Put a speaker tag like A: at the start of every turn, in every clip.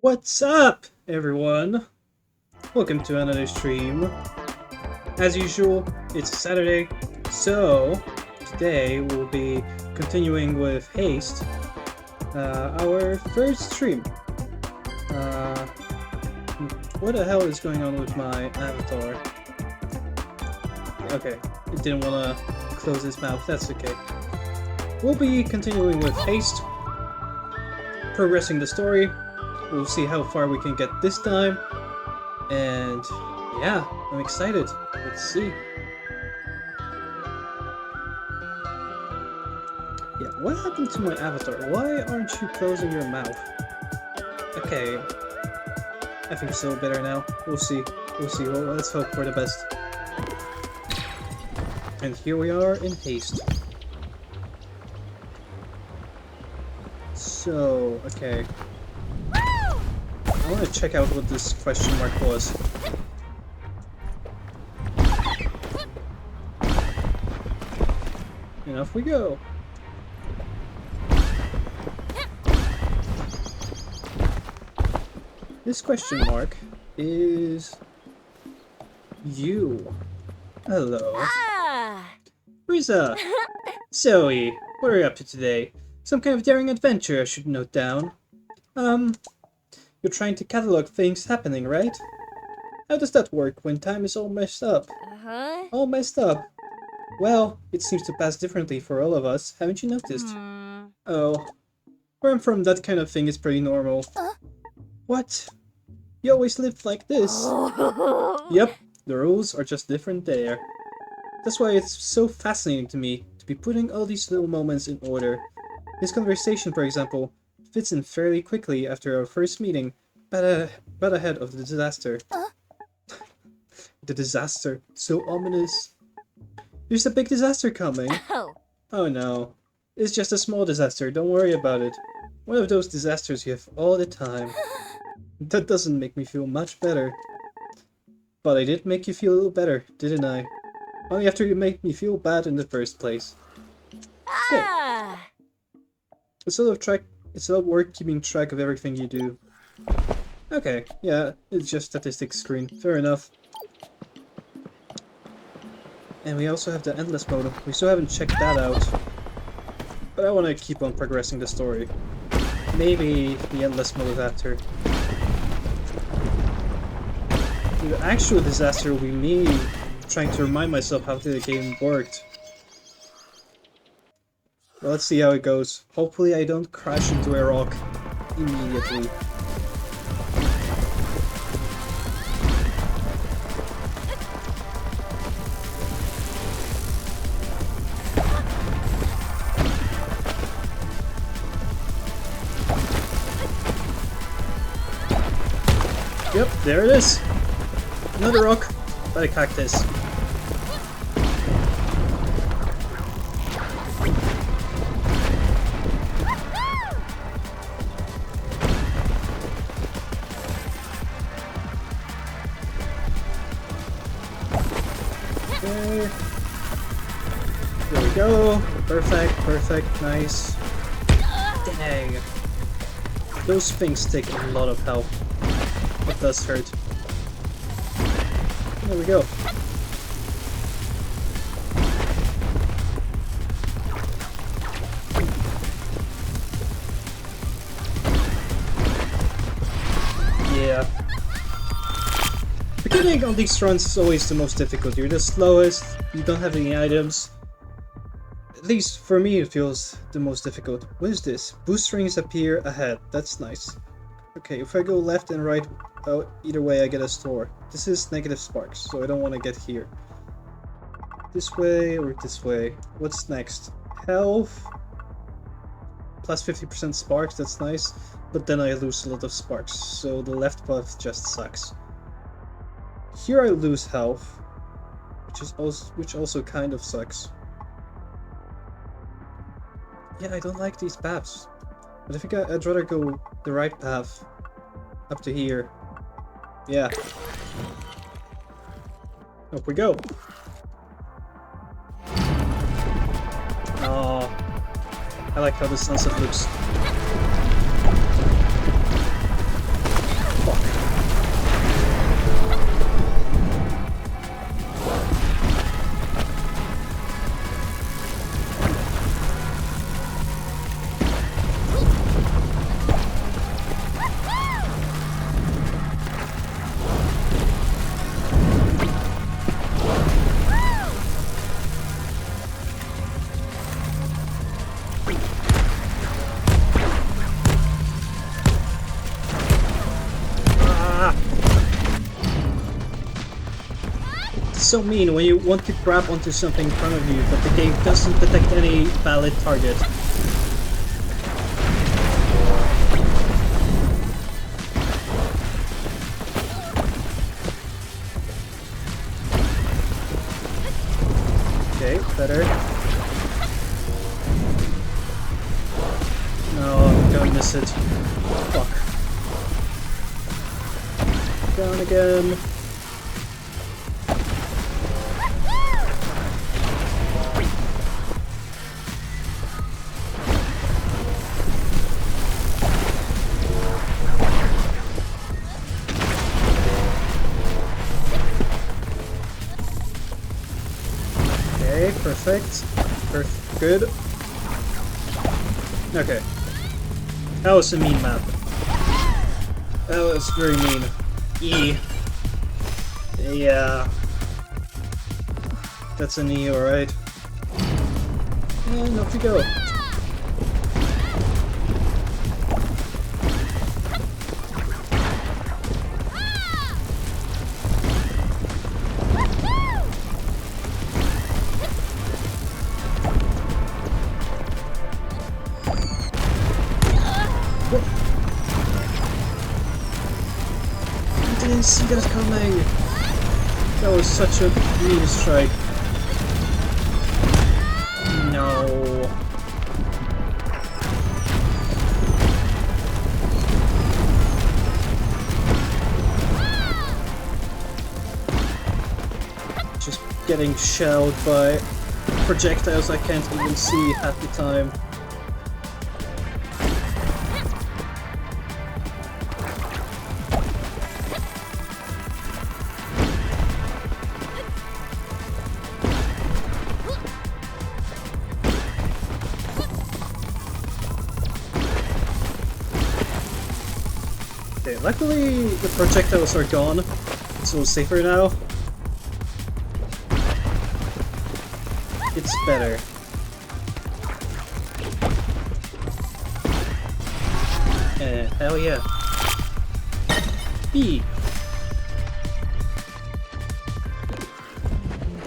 A: What's up, everyone? Welcome to another stream. As usual, it's a Saturday, so today we'll be continuing with Haste, our first stream. What the hell is going on with my avatar? Okay, it didn't want to close its mouth, that's okay. We'll be continuing with Haste, progressing the story. We'll see how far we can get this time. And yeah, I'm excited. Let's see. Yeah, what happened to my avatar? Why aren't you closing your mouth? Okay. I think it's a little better now. We'll see. We'll see. Well, let's hope for the best. And here we are in Haste. So, okay. I want to check out what this question mark was. And off we go. This question mark is you. Hello. Riza! Zoe, what are you up to today? Some kind of daring adventure I should note down. You're trying to catalog things happening, right? How does that work when time is all messed up? All messed up? Well, it seems to pass differently for all of us, haven't you noticed? Oh. Where I'm from, that kind of thing is pretty normal. What? You always lived like this? Yep, the rules are just different there. That's why it's so fascinating to me to be putting all these little moments in order. This conversation, for example, fits in fairly quickly after our first meeting, but ahead of the disaster. The disaster, so ominous. There's a big disaster coming. Oh no, it's just a small disaster, don't worry about it. One of those disasters you have all the time. That doesn't make me feel much better. But I did make you feel a little better, didn't I? Only after you made me feel bad in the first place. Good. It's a lot of work keeping track of everything you do. Okay, yeah, it's just statistics screen. Fair enough. And we also have the endless mode. We still haven't checked that out. But I want to keep on progressing the story. Maybe the endless mode after. The actual disaster will be me trying to remind myself how the game worked. Well, let's see how it goes. Hopefully I don't crash into a rock immediately. Yep, there it is. Another rock, but a cactus. Okay. There we go. Perfect, perfect, nice. Dang. Those things take a lot of health. It does hurt. There we go. Yeah. Beginning on these runs is always the most difficult. You're the slowest, you don't have any items. At least for me it feels the most difficult. What is this? Boost rings appear ahead. That's nice. Okay, if I go left and right, oh, either way I get a store. This is negative sparks, so I don't want to get here. This way or this way? What's next? Health. Plus 50% sparks, that's nice. But then I lose a lot of sparks, so the left path just sucks. Here I lose health, which also kind of sucks. Yeah, I don't like these paths. But I think I'd rather go the right path. Up to here. Yeah. Up we go. Oh, I like how the sunset looks. so mean when you want to grab onto something in front of you, but the game doesn't detect any valid target. Okay, better. No, I'm gonna miss it. Fuck. Down again. Okay, perfect. Good. Okay. That was a mean map. That was very mean. E. Yeah. That's an E, alright. And off we go. I didn't see that coming. That was such a mean strike. No. Just getting shelled by projectiles I can't even see half the time. Okay, luckily the projectiles are gone, so it's safer now. It's better. Hell yeah. B.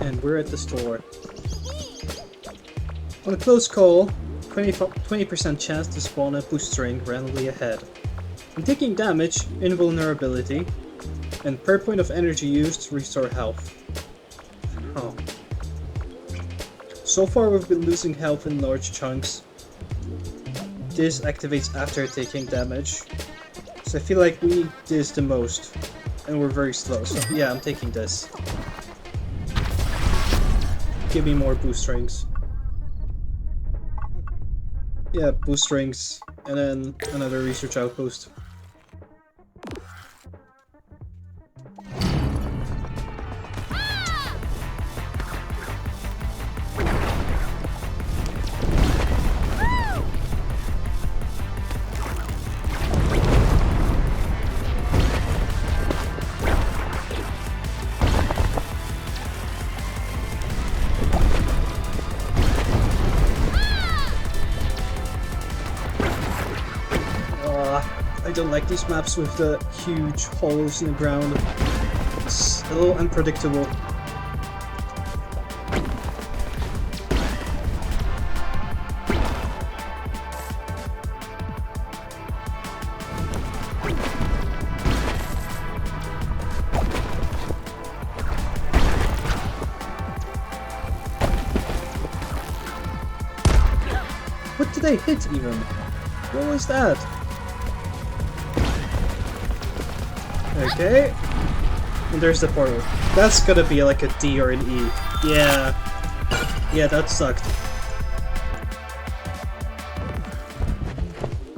A: And we're at the store. On a close call, 20% chance to spawn a booster ring randomly ahead. When taking damage, invulnerability, and per point of energy used, restore health. Oh. So far we've been losing health in large chunks. This activates after taking damage. So I feel like we need this the most. And we're very slow, so yeah, I'm taking this. Give me more boost rings. Yeah, boost rings, and then another research outpost. I don't like these maps with the huge holes in the ground. It's a little unpredictable. What did I hit even? What was that? Okay. And there's the portal. That's gonna be like a D or an E. Yeah. Yeah, that sucked.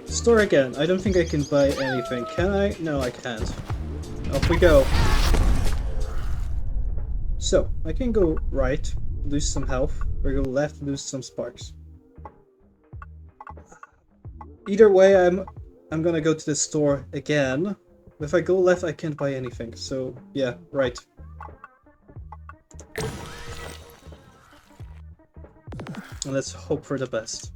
A: Store again. I don't think I can buy anything. Can I? No, I can't. Off we go. So, I can go right, lose some health, or go left, lose some sparks. Either way, I'm gonna go to the store again. If I go left, I can't buy anything, so yeah, right. And let's hope for the best.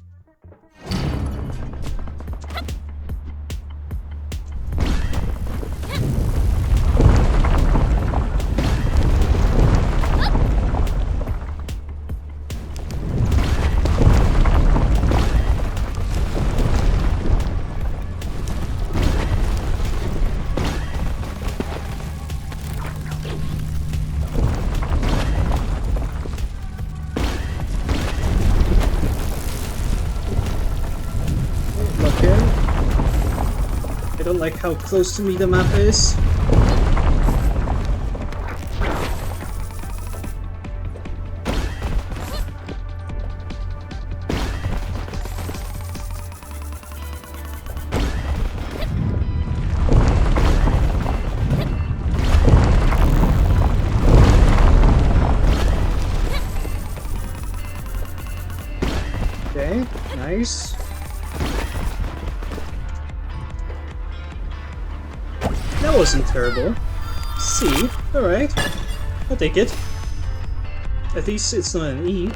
A: like how close to me the map is. Okay, nice. That wasn't terrible. C, alright. I'll take it. At least it's not an E.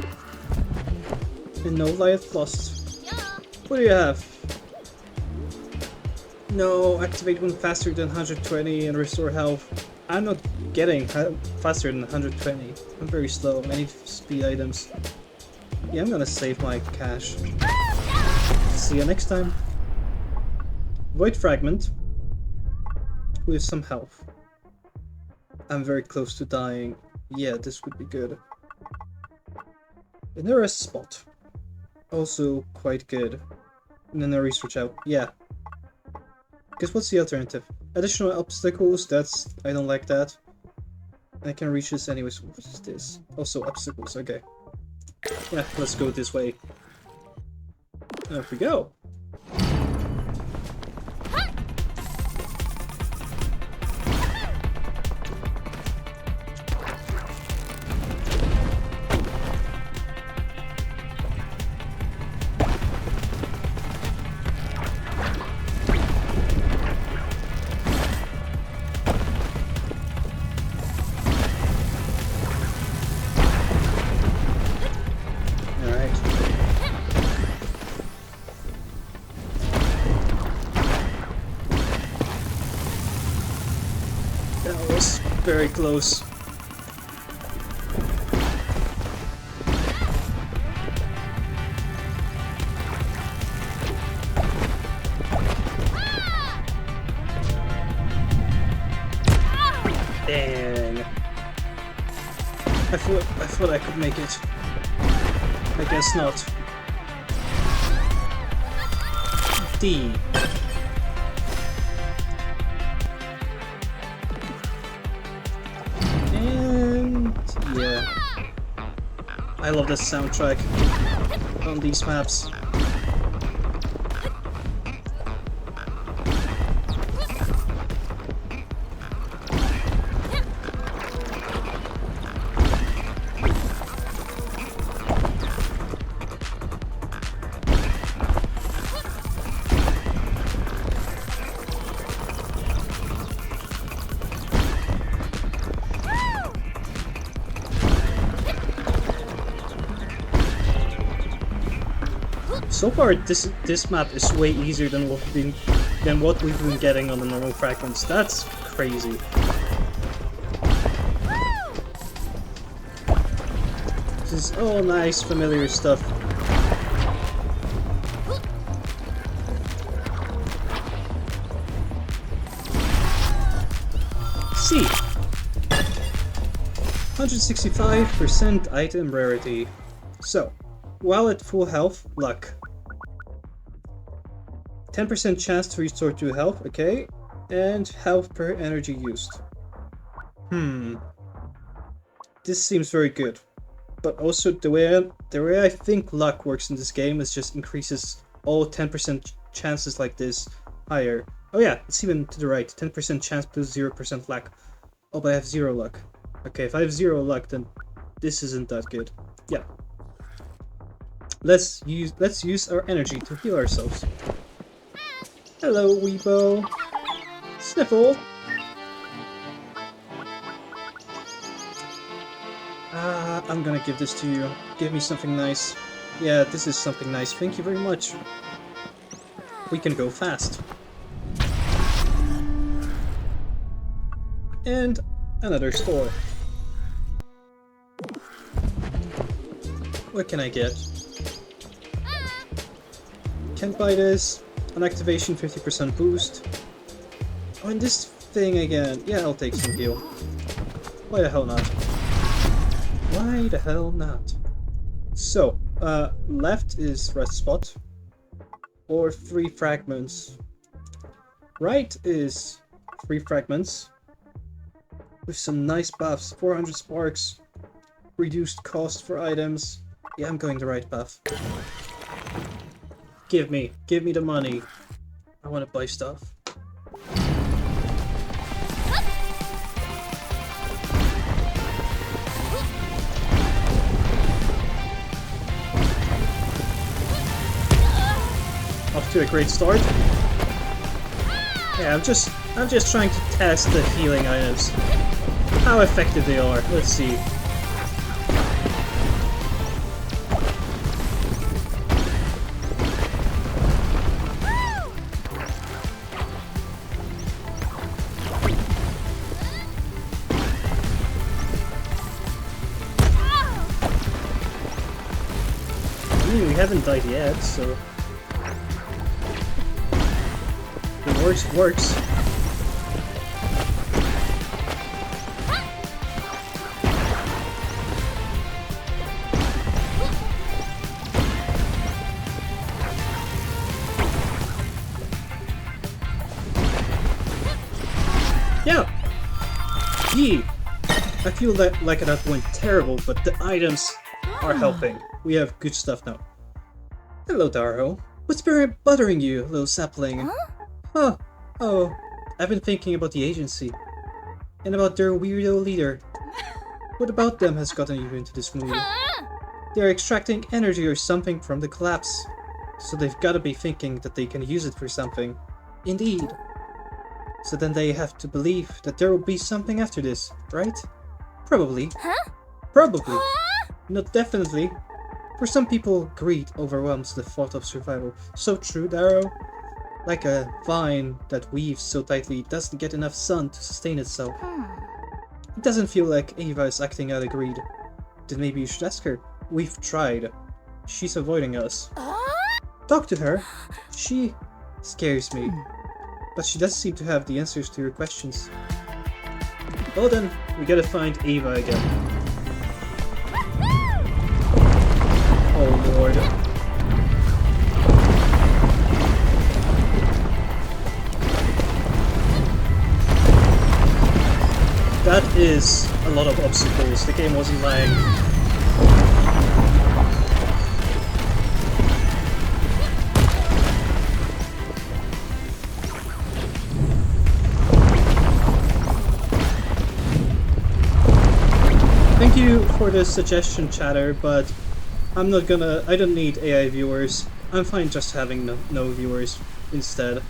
A: And no life lost. What do you have? No, activate when faster than 120 and restore health. I'm not getting faster than 120. I'm very slow. Many speed items. Yeah, I'm gonna save my cash. See you next time. Void fragment. With some health. I'm very close to dying. Yeah, this would be good. And there is a spot. Also quite good. And then a research out. Yeah. Because what's the alternative? Additional obstacles, that's... I don't like that. I can reach this anyways. What is this? Also obstacles, okay. Yeah, let's go this way. Off we go. Very close. Dang. I thought I could make it. I guess not. D. Yeah, I love this soundtrack on these maps. So far, this map is way easier than what we've been getting on the normal fragments. That's crazy. This is all nice, familiar stuff. C. 165% item rarity. So, while at full health, luck. 10% chance to restore to health, okay, and health per energy used. This seems very good, but also the way I think luck works in this game is just increases all 10% chances like this higher. Oh yeah, it's even to the right, 10% chance plus 0% luck. Oh, but I have 0 luck. Okay, if I have 0 luck, then this isn't that good. Yeah. Let's use our energy to heal ourselves. Hello, Weebo. Sniffle. I'm gonna give this to you. Give me something nice. Yeah, this is something nice. Thank you very much. We can go fast. And another store. What can I get? Can't buy this. An activation 50% boost. Oh, and this thing again. Yeah, I'll take some heal. Why the hell not? Why the hell not? So, left is rest spot. Or 3 fragments. Right is 3 fragments with some nice buffs. 400 sparks, reduced cost for items. Yeah, I'm going the right path. Give me the money. I want to buy stuff. Off to a great start. Yeah, I'm just trying to test the healing items. How effective they are. Let's see. I mean, we haven't died yet, so if it works, it works. Yeah! Yee! I feel like that went terrible, but the items are helping. We have good stuff now. Hello, Darho. What's been bothering you, little sapling? Huh? Oh, I've been thinking about the agency. And about their weirdo leader. What about them has gotten you into this mood? They're extracting energy or something from the collapse. So they've gotta be thinking that they can use it for something. Indeed. So then they have to believe that there will be something after this, right? Probably. Probably. Not definitely. For some people, greed overwhelms the thought of survival. So true, Darrow. Like a vine that weaves so tightly it doesn't get enough sun to sustain itself. It doesn't feel like Ava is acting out of greed. Then maybe you should ask her. We've tried. She's avoiding us. Talk to her. She scares me. But she does seem to have the answers to your questions. Well then, we gotta find Ava again. Oh lord. That is a lot of obstacles. The game wasn't lying. Thank you for the suggestion, chatter, but I don't need AI viewers. I'm fine just having no viewers instead.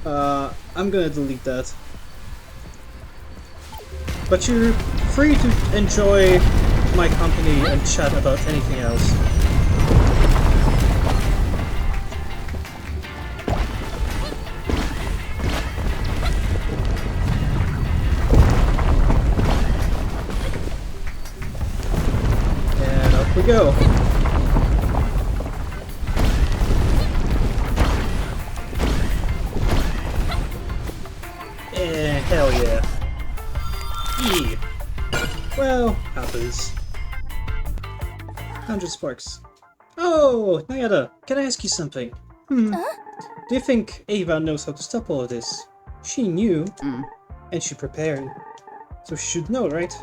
A: I'm gonna delete that. But you're free to enjoy my company and chat about anything else. And up we go. Hell yeah. Well, happens. 100 sparks. Oh, Nayada, can I ask you something? Do you think Ava knows how to stop all of this? She knew, and she prepared. So she should know, right?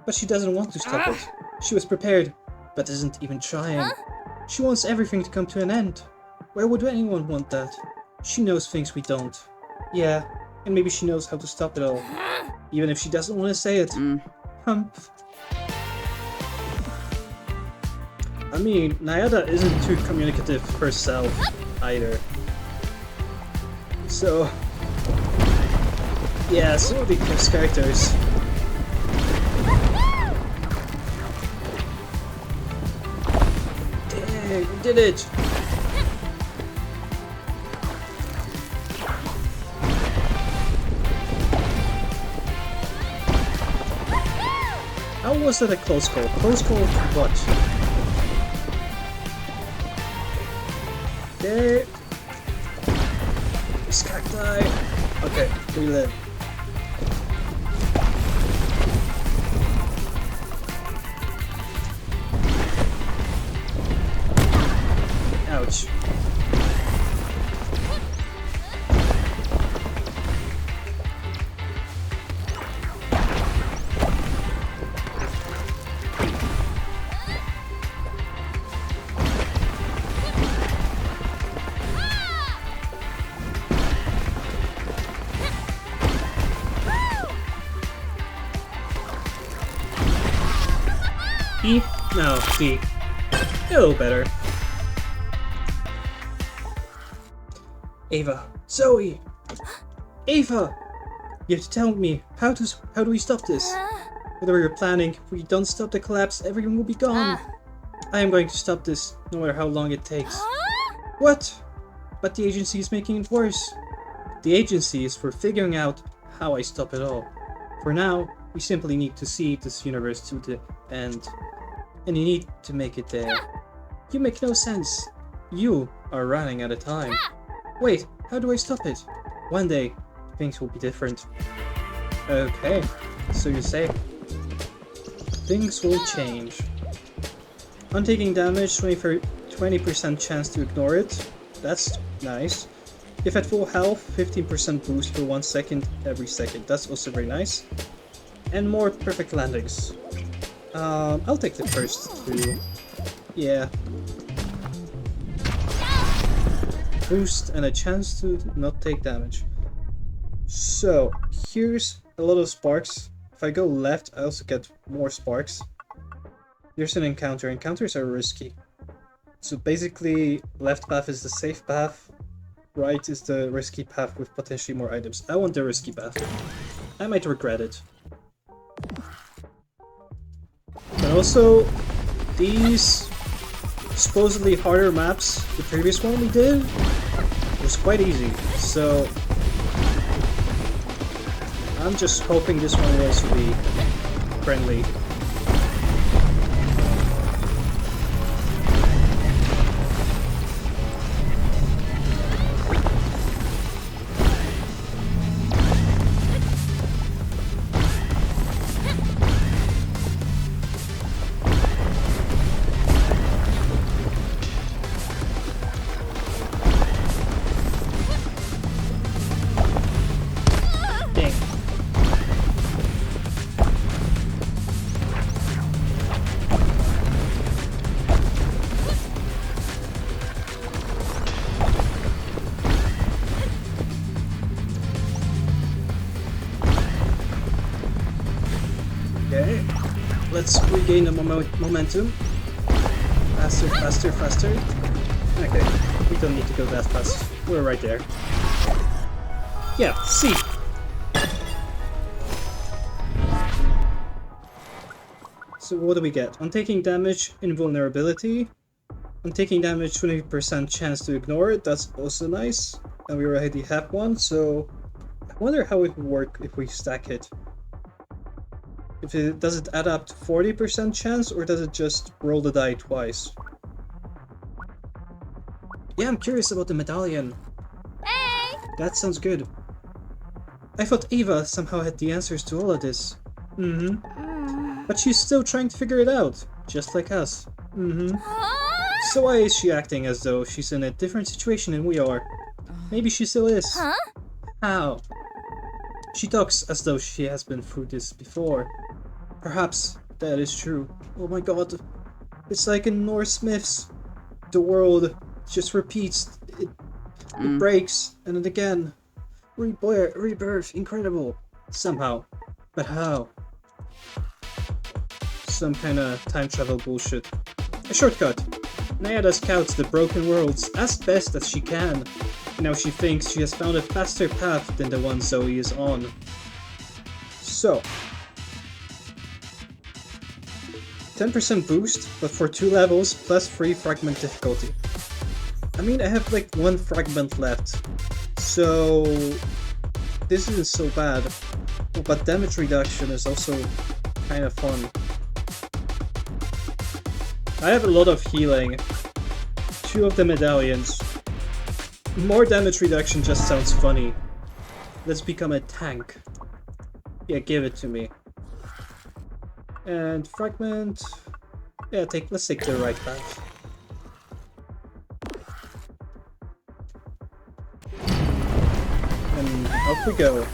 A: But she doesn't want to stop it. She was prepared, but isn't even trying. She wants everything to come to an end. Why would anyone want that? She knows things we don't. Yeah, and maybe she knows how to stop it all. Even if she doesn't want to say it. Humph. I mean, Nayada isn't too communicative herself, either. So... yeah, some of the characters. Dang, we did it! How was that a close call? Close call to what? Okay. This cacti. Okay, we live. Ouch. E? No, D. A little better. Ava. Zoe! Ava! You have to tell me, how do we stop this? Whatever you're planning, if we don't stop the collapse, everyone will be gone. I am going to stop this, no matter how long it takes. What? But the agency is making it worse. The agency is for figuring out how I stop it all. For now, we simply need to see this universe to the end. And you need to make it there. You make no sense. You are running out of time. Wait, how do I stop it? One day, things will be different. Okay, so you say. Things will change. On taking damage, 20% chance to ignore it. That's nice. If at full health, 15% boost for 1 second every second. That's also very nice. And more perfect landings. I'll take the first two. Yeah. Boost and a chance to not take damage. So, here's a lot of sparks. If I go left, I also get more sparks. Here's an encounter. Encounters are risky. So basically, left path is the safe path. Right is the risky path with potentially more items. I want the risky path. I might regret it. And also, these supposedly harder maps, the previous one we did, was quite easy. So, I'm just hoping this one will also be friendly. Okay, let's regain the momentum. Faster, faster, faster. Okay, we don't need to go that fast. We're right there. Yeah, C. So what do we get? On taking damage, invulnerability. On taking damage, 20% chance to ignore it. That's also nice. And we already have one, so I wonder how it would work if we stack it. Does it add up to 40% chance, or does it just roll the die twice? Yeah, I'm curious about the medallion. Hey! That sounds good. I thought Ava somehow had the answers to all of this. But she's still trying to figure it out, just like us. So why is she acting as though she's in a different situation than we are? Maybe she still is. How? She talks as though she has been through this before. Perhaps that is true. Oh my god. It's like in Norse myths. The world just repeats. It breaks, and then again. Rebirth, incredible. Somehow. But how? Some kind of time travel bullshit. A shortcut. Nayada scouts the broken worlds as best as she can. Now she thinks she has found a faster path than the one Zoe is on. So, 10% boost, but for 2 levels, plus 3 fragment difficulty. I mean, I have like 1 fragment left, so this isn't so bad. Oh, but damage reduction is also kind of fun. I have a lot of healing, 2 of the medallions. More damage reduction just sounds funny. Let's become a tank. Yeah, give it to me. And fragment. Yeah, let's take the right path. And off we go.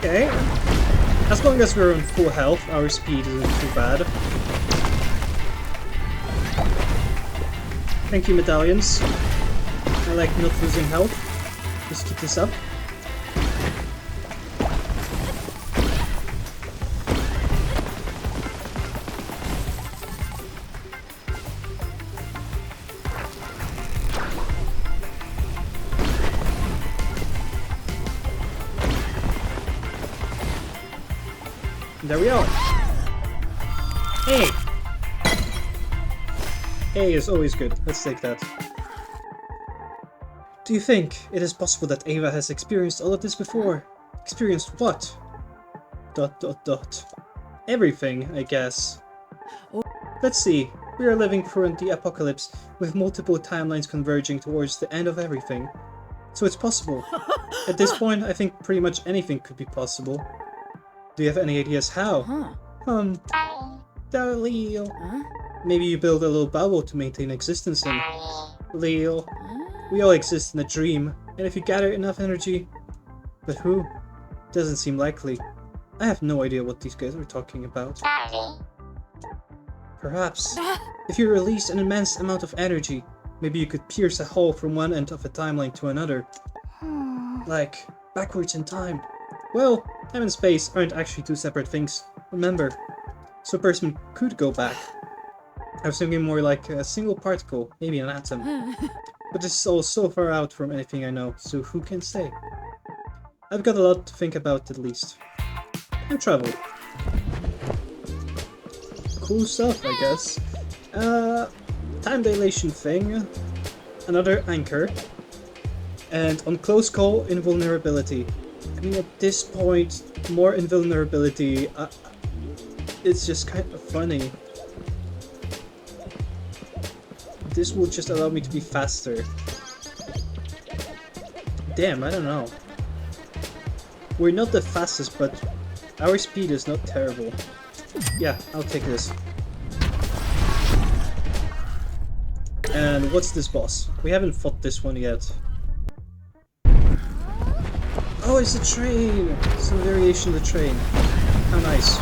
A: Okay. As long as we're on full health, our speed isn't too bad. Thank you, medallions. I like not losing health. Just keep this up. There we are. Hey! A is always good. Let's take that. Do you think it is possible that Ava has experienced all of this before? Experienced what? ... Everything, I guess. Let's see. We are living through the apocalypse with multiple timelines converging towards the end of everything. So it's possible. At this point, I think pretty much anything could be possible. Do you have any ideas how? Leo. Maybe you build a little bubble to maintain existence in. Leo. We all exist in a dream, and if you gather enough energy... But who? Doesn't seem likely. I have no idea what these guys are talking about. Perhaps, if you release an immense amount of energy, maybe you could pierce a hole from one end of a timeline to another. Like, backwards in time. Well, time and space aren't actually two separate things, remember. So a person could go back. I was thinking more like a single particle, maybe an atom. But this is all so far out from anything I know, so who can say? I've got a lot to think about at least. Time travel. Cool stuff, I guess. Time dilation thing. Another anchor. And on close call, invulnerability. I mean, at this point, more invulnerability, it's just kind of funny. This will just allow me to be faster. Damn, I don't know. We're not the fastest, but our speed is not terrible. Yeah, I'll take this. And what's this boss? We haven't fought this one yet. Oh, it's a train! It's a variation of the train. How nice.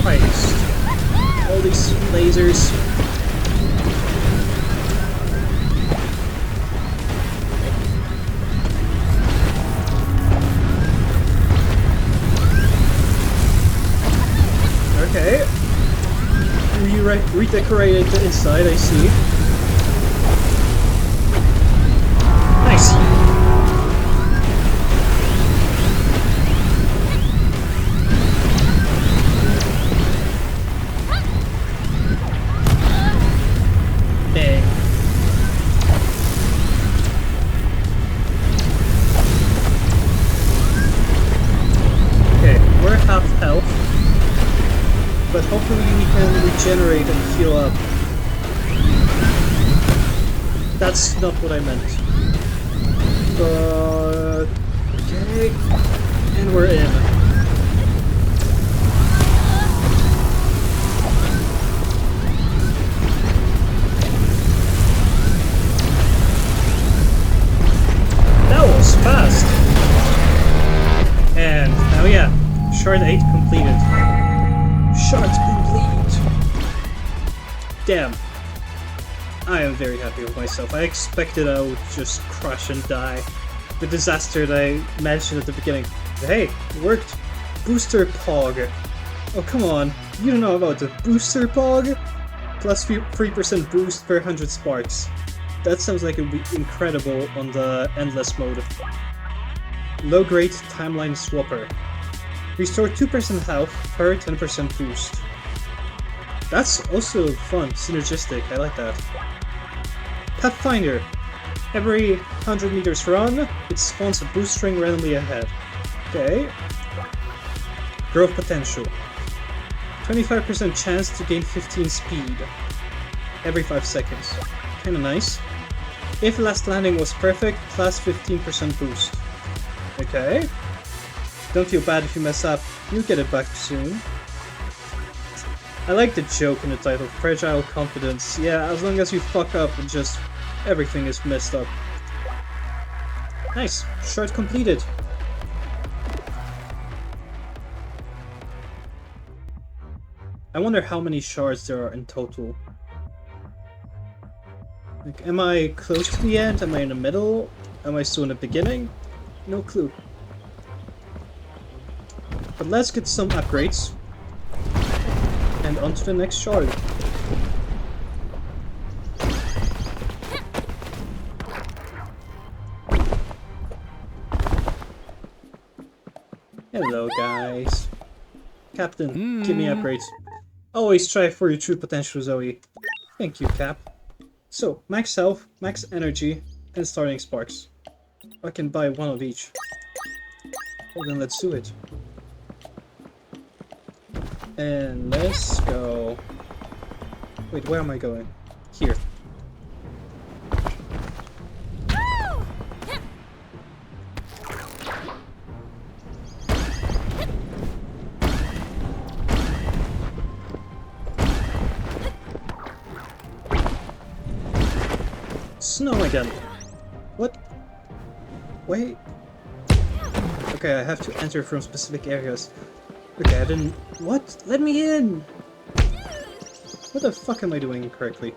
A: Christ. All these lasers. Okay. Redecorated the inside, I see. Nice. Dang. Okay, we're half health. But hopefully we can regenerate and heal up. That's not what I meant. But... okay. And we're in. That was fast! And now yeah, Shard 8 completed. Shards complete! Damn. I am very happy with myself. I expected I would just crash and die. The disaster that I mentioned at the beginning. But hey, it worked. Booster Pog. Oh come on, you don't know about the Booster Pog? Plus 3% boost per 100 sparks. That sounds like it would be incredible on the Endless mode. Low grade Timeline Swapper. Restore 2% health per 10% boost. That's also fun, synergistic, I like that. Pathfinder. Every 100 meters run, it spawns a boost string randomly ahead. Okay. Growth potential. 25% chance to gain 15 speed. Every 5 seconds. Kinda nice. If last landing was perfect, plus 15% boost. Okay. Don't feel bad if you mess up, you'll get it back soon. I like the joke in the title, Fragile Confidence. Yeah, as long as you fuck up, and just everything is messed up. Nice, shard completed. I wonder how many shards there are in total. Like, am I close to the end? Am I in the middle? Am I still in the beginning? No clue. But let's get some upgrades. And on to the next shard. Hello guys. Captain, give me upgrades. Always strive for your true potential, Zoe. Thank you, Cap. So, max health, max energy, and starting sparks. I can buy one of each. Well then let's do it. And let's go... Wait, where am I going? Here. Snow again. What? Wait. Okay, I have to enter from specific areas. Okay, I didn't... What? Let me in! What the fuck am I doing correctly?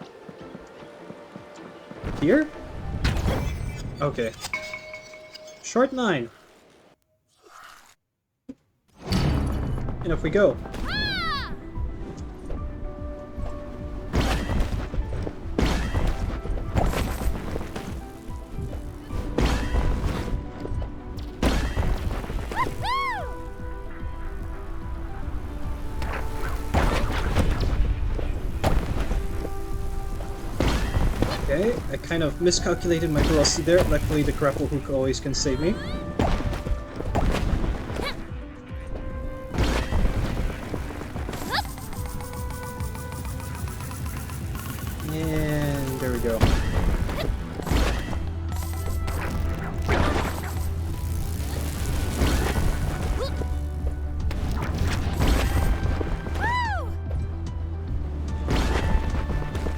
A: Here? Okay. Short 9. And off we go. Okay, I kind of miscalculated my velocity there. Luckily the grapple hook always can save me. And there we go.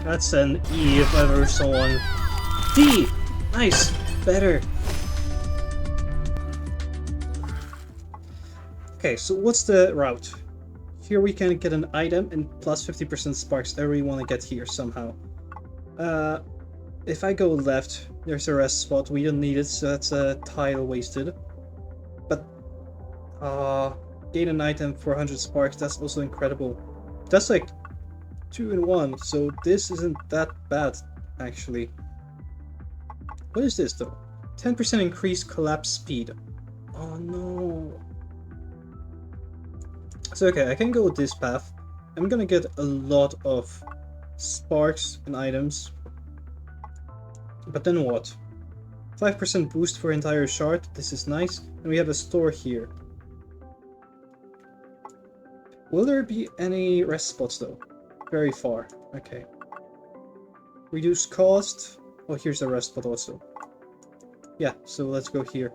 A: That's an E if I ever saw one. D! Nice! Better! Okay, so what's the route? Here we can get an item and plus 50% sparks. I really want to get here somehow. If I go left, there's a rest spot. We don't need it, so that's a tile wasted. But, gain an item for 100 sparks. That's also incredible. That's like 2 in 1, so this isn't that bad, actually. What is this, though? 10% increased collapse speed. Oh, no. So, okay, I can go this path. I'm gonna get a lot of sparks and items. But then what? 5% boost for entire shard. This is nice. And we have a store here. Will there be any rest spots, though? Very far. Okay. Reduce cost. Oh, here's a rest spot also. Yeah, so let's go here.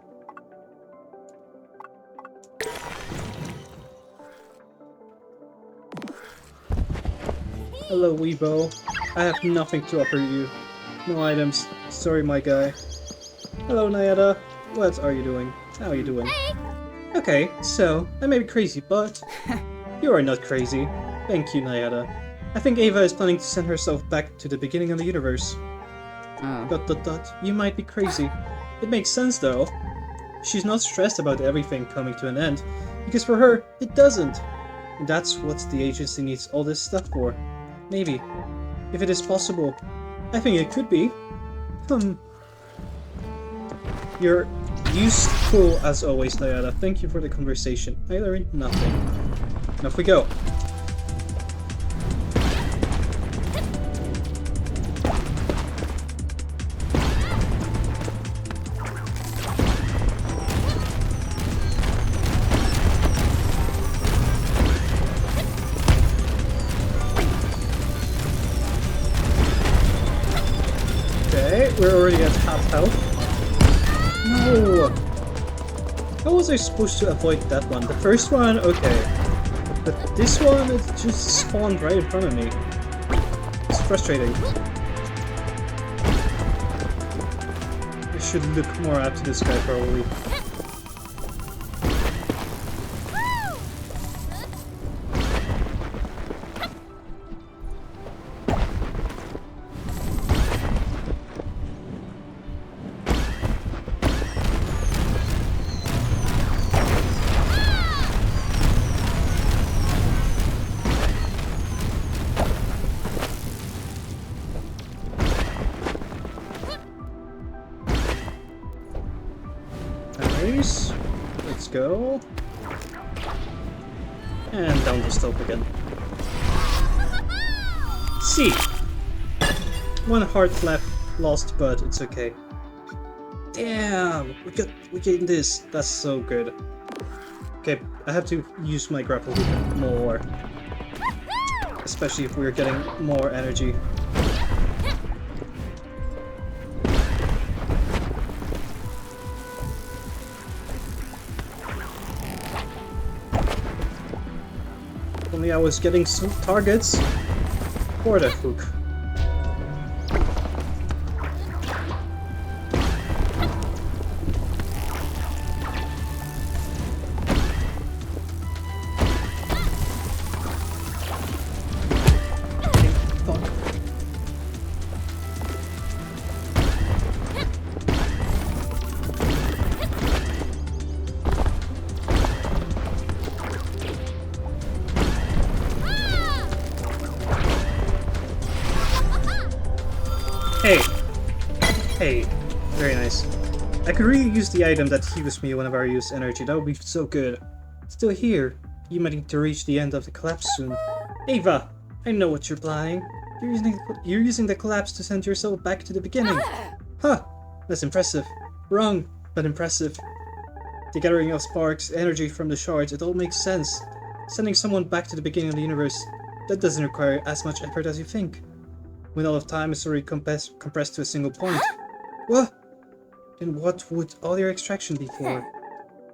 A: Hello, Weebo. I have nothing to offer you. No items. Sorry, my guy. Hello, Nayada. What are you doing? How are you doing? Okay, so, I may be crazy, but you are not crazy. Thank you, Nayada. I think Ava is planning to send herself back to the beginning of the universe. Oh. ... You might be crazy. It makes sense, though. She's not stressed about everything coming to an end, because for her, it doesn't. And that's what the agency needs all this stuff for. Maybe. If it is possible. I think it could be. You're useful as always, Nayada. Thank you for the conversation. I learned nothing. And off we go. We're already at half health. No! How was I supposed to avoid that one? The first one? Okay. But this one, it just spawned right in front of me. It's frustrating. I should look more up to this guy, probably. Nice. Let's go. And down the slope again. See. One heart left lost, but it's okay. Damn! We gained this. That's so good. Okay, I have to use my grapple hook more. Especially if we're getting more energy. Only I was getting some targets for the hook. Hey! Hey, very nice. I could really use the item that heals me whenever I use energy, that would be so good. Still here, you might need to reach the end of the collapse soon. Ava! I know what you're planning. You're using the collapse to send yourself back to the beginning. Huh! That's impressive. Wrong, but impressive. The gathering of sparks, energy from the shards, it all makes sense. Sending someone back to the beginning of the universe, that doesn't require as much effort as you think. When all of time is already compressed to a single point. What? Then what would all your extraction be for?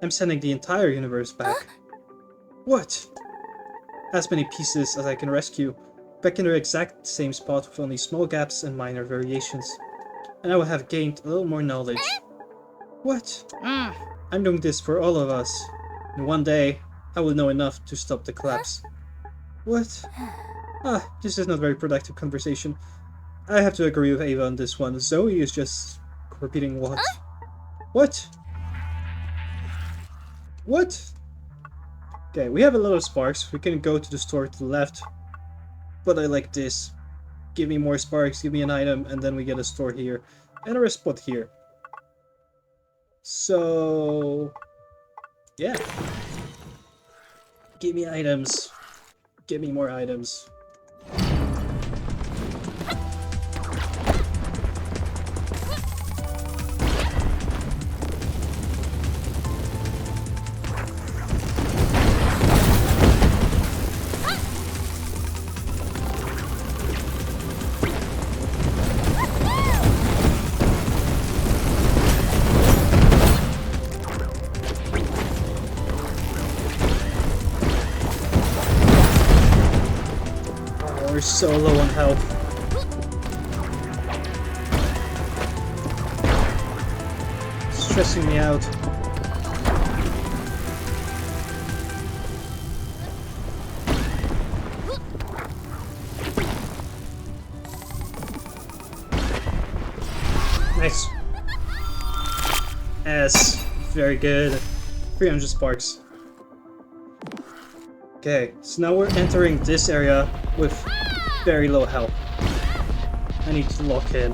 A: I'm sending the entire universe back. What? As many pieces as I can rescue, back in their exact same spot with only small gaps and minor variations. And I will have gained a little more knowledge. What? I'm doing this for all of us. And one day, I will know enough to stop the collapse. What? This is not a very productive conversation. I have to agree with Ava on this one. Zoe is just repeating what? What? What? Okay, we have a lot of sparks. We can go to the store to the left. But I like this. Give me more sparks, give me an item, and then we get a store here. And a spot here. So... yeah. Give me items. Give me more items. We're so low on health. Stressing me out. Nice. Yes, very good. 300 sparks. Okay, so now we're entering this area with very low health. I need to lock in.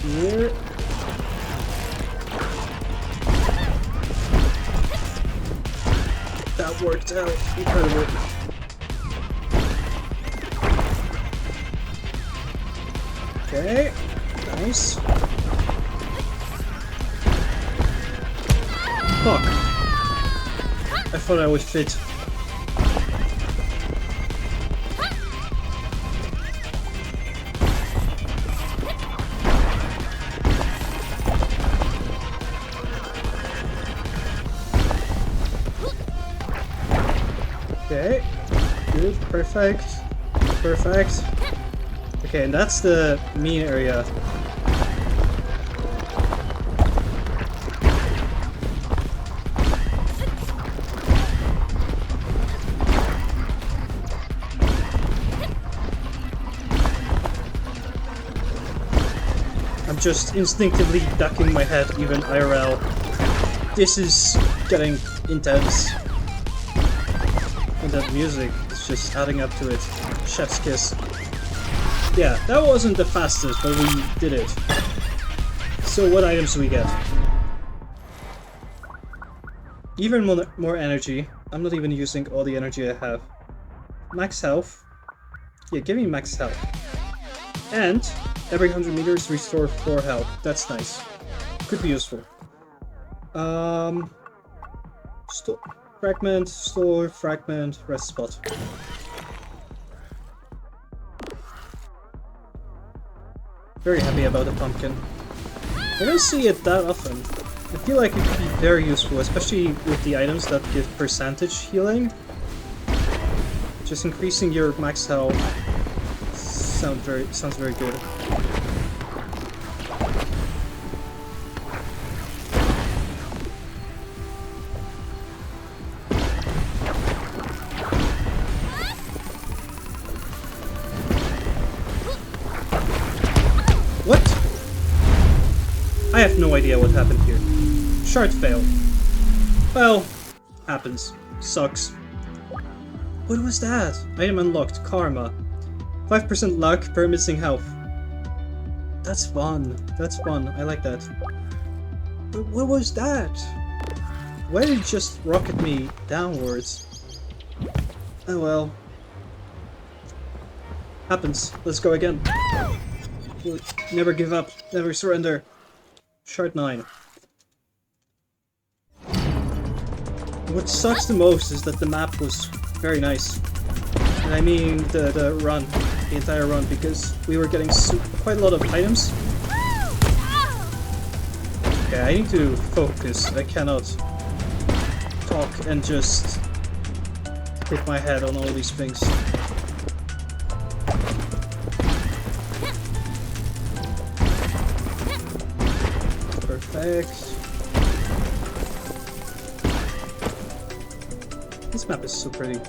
A: Here. That worked out. Incredible. Okay, nice. Fuck. I thought I would fit. Okay, good, perfect, perfect. Okay, and that's the mean area. I'm just instinctively ducking my head even IRL. This is getting intense. And that music is just adding up to it. Chef's kiss. Yeah, that wasn't the fastest, but we did it. So what items do we get? Even more energy. I'm not even using all the energy I have. Max health. Yeah, give me max health. And every 100 meters restore 4 health. That's nice. Could be useful. Fragment, store, fragment, rest spot. Very happy about the pumpkin. I don't see it that often. I feel like it could be very useful, especially with the items that give percentage healing. Just increasing your max health sounds very good. What? I have no idea what happened here. Shard failed. Well, happens. Sucks. What was that? Item unlocked. Karma. 5% luck per missing health. That's fun. That's fun. I like that. But what was that? Why did it just rocket me downwards? Oh well. Happens. Let's go again. We'll never give up. Never surrender. Shard 9. What sucks the most is that the map was very nice. And I mean the run. The entire run, because we were getting quite a lot of items. Okay, I need to focus. I cannot talk and just hit my head on all these things. Perfect. This map is so pretty.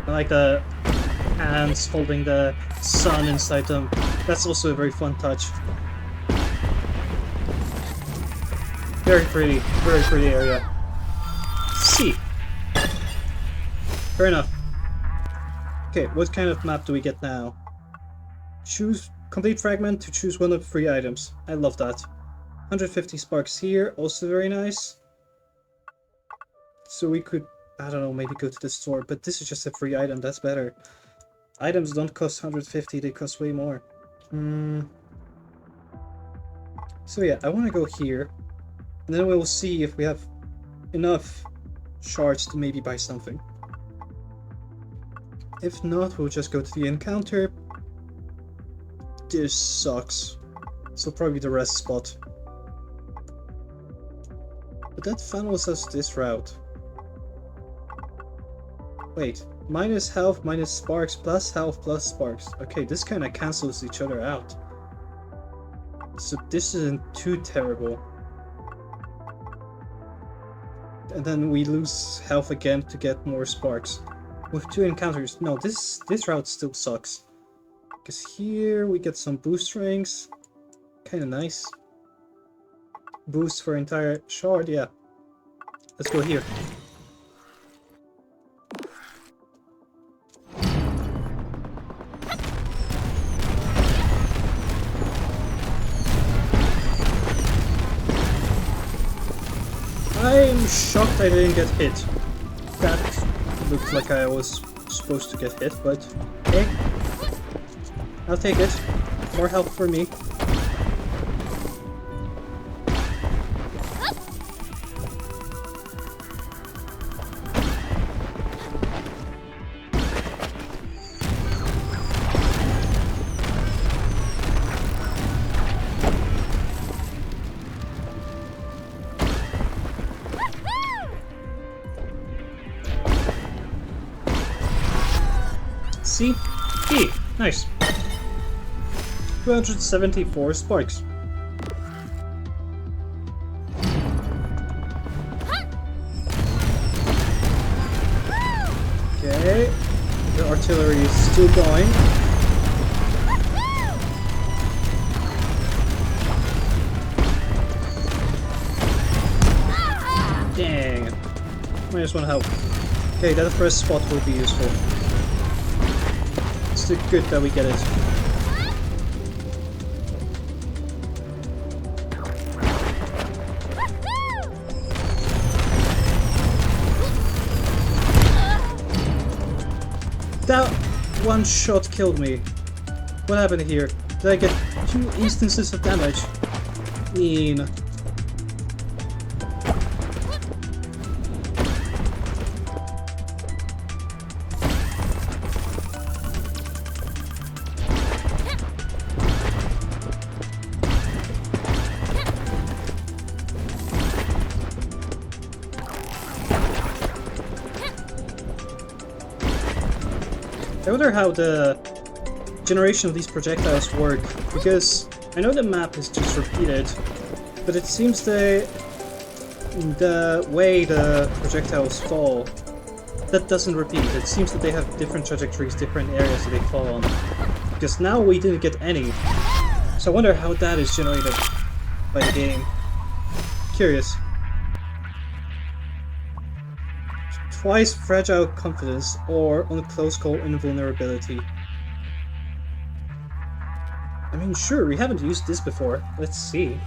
A: I like the hands holding the sun inside them. That's also a very fun touch. Very pretty area. See. Fair enough. Okay, what kind of map do we get now? Choose complete fragment to choose one of 3 items. I love that. 150 sparks here, also very nice. So we could, I don't know, maybe go to the store, but this is just a free item, that's better. Items don't cost 150, they cost way more. So yeah, I want to go here, and then we'll see if we have enough shards to maybe buy something. If not, we'll just go to the encounter. This sucks. So probably the rest spot. But that funnels us this route. Wait, minus health, minus sparks, plus health, plus sparks. Okay, this kind of cancels each other out. So this isn't too terrible. And then we lose health again to get more sparks. With 2 encounters, no, this route still sucks. Because here we get some boost rings. Kinda nice. Boost for entire shard, yeah. Let's go here. I'm shocked I didn't get hit. That looked like I was supposed to get hit, but hey, I'll take it. More help for me. C? E. Nice. 274 sparks. Okay. The artillery is still going. Dang. Minus 1 health. Okay, that first spot will be useful. It's good that we get it. That one shot killed me. What happened here? Did I get 2 instances of damage? Mean. I wonder how the generation of these projectiles work, because I know the map is just repeated, but it seems the way the projectiles fall, that doesn't repeat. It seems that they have different trajectories, different areas that they fall on. Because now we didn't get any. So I wonder how that is generated by the game. Curious. Twice fragile confidence, or on close call invulnerability. I mean, sure, we haven't used this before. Let's see.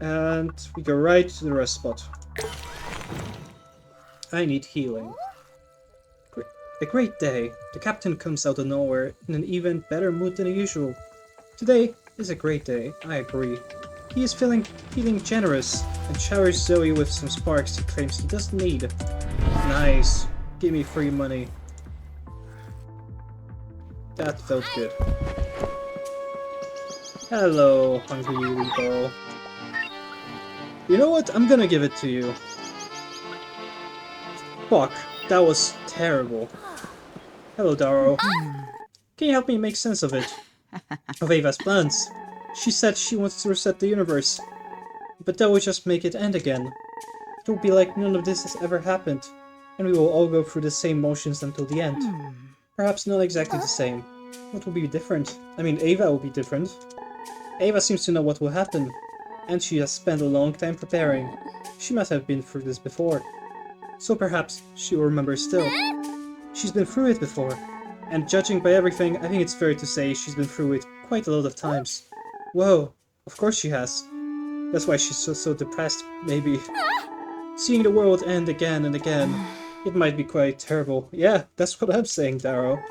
A: And we go right to the rest spot. I need healing. A great day. The captain comes out of nowhere in an even better mood than usual. Today is a great day, I agree. He is feeling generous and showers Zoe with some sparks he claims he doesn't need. Nice. Give me free money. That felt good. Hello, hungry Repo. You know what? I'm gonna give it to you. Fuck, that was terrible. Hello, Darrow. Can you help me make sense of it? Of Ava's plans? She said she wants to reset the universe, but that would just make it end again. It will be like none of this has ever happened, and we will all go through the same motions until the end. Perhaps not exactly the same. What will be different? I mean, Ava will be different. Ava seems to know what will happen, and she has spent a long time preparing. She must have been through this before. So perhaps she will remember still. She's been through it before, and judging by everything, I think it's fair to say she's been through it quite a lot of times. Whoa, of course she has. That's why she's so depressed, maybe. Seeing the world end again and again, it might be quite terrible. Yeah, that's what I'm saying, Darrow.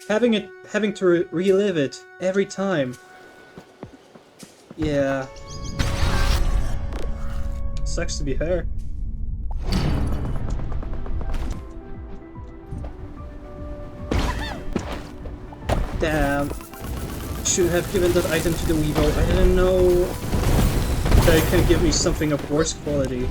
A: Having to relive it every time. Yeah. Sucks to be her. Damn. Should have given that item to the Weevil. I didn't know that it can give me something of worse quality.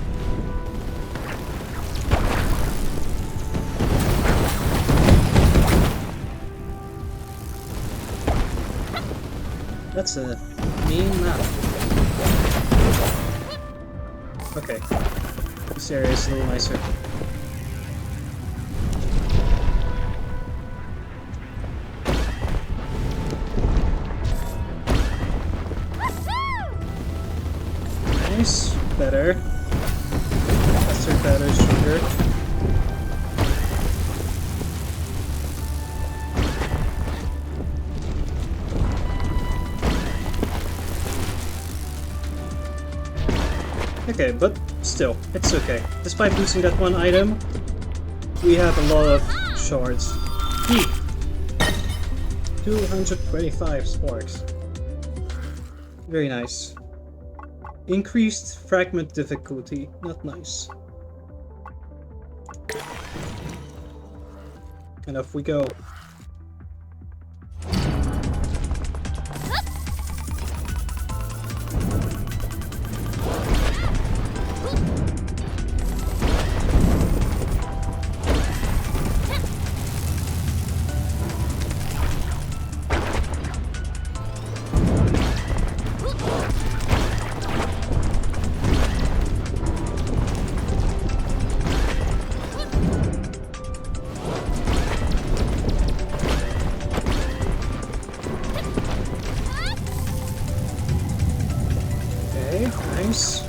A: That's a mean map. Okay. This area is a little nicer. Nice. Better. Faster, better, stronger. Okay, but still, it's okay. Despite losing that one item, we have a lot of shards. 225 sparks. Very nice. Increased fragment difficulty. Not nice. And off we go. Nice.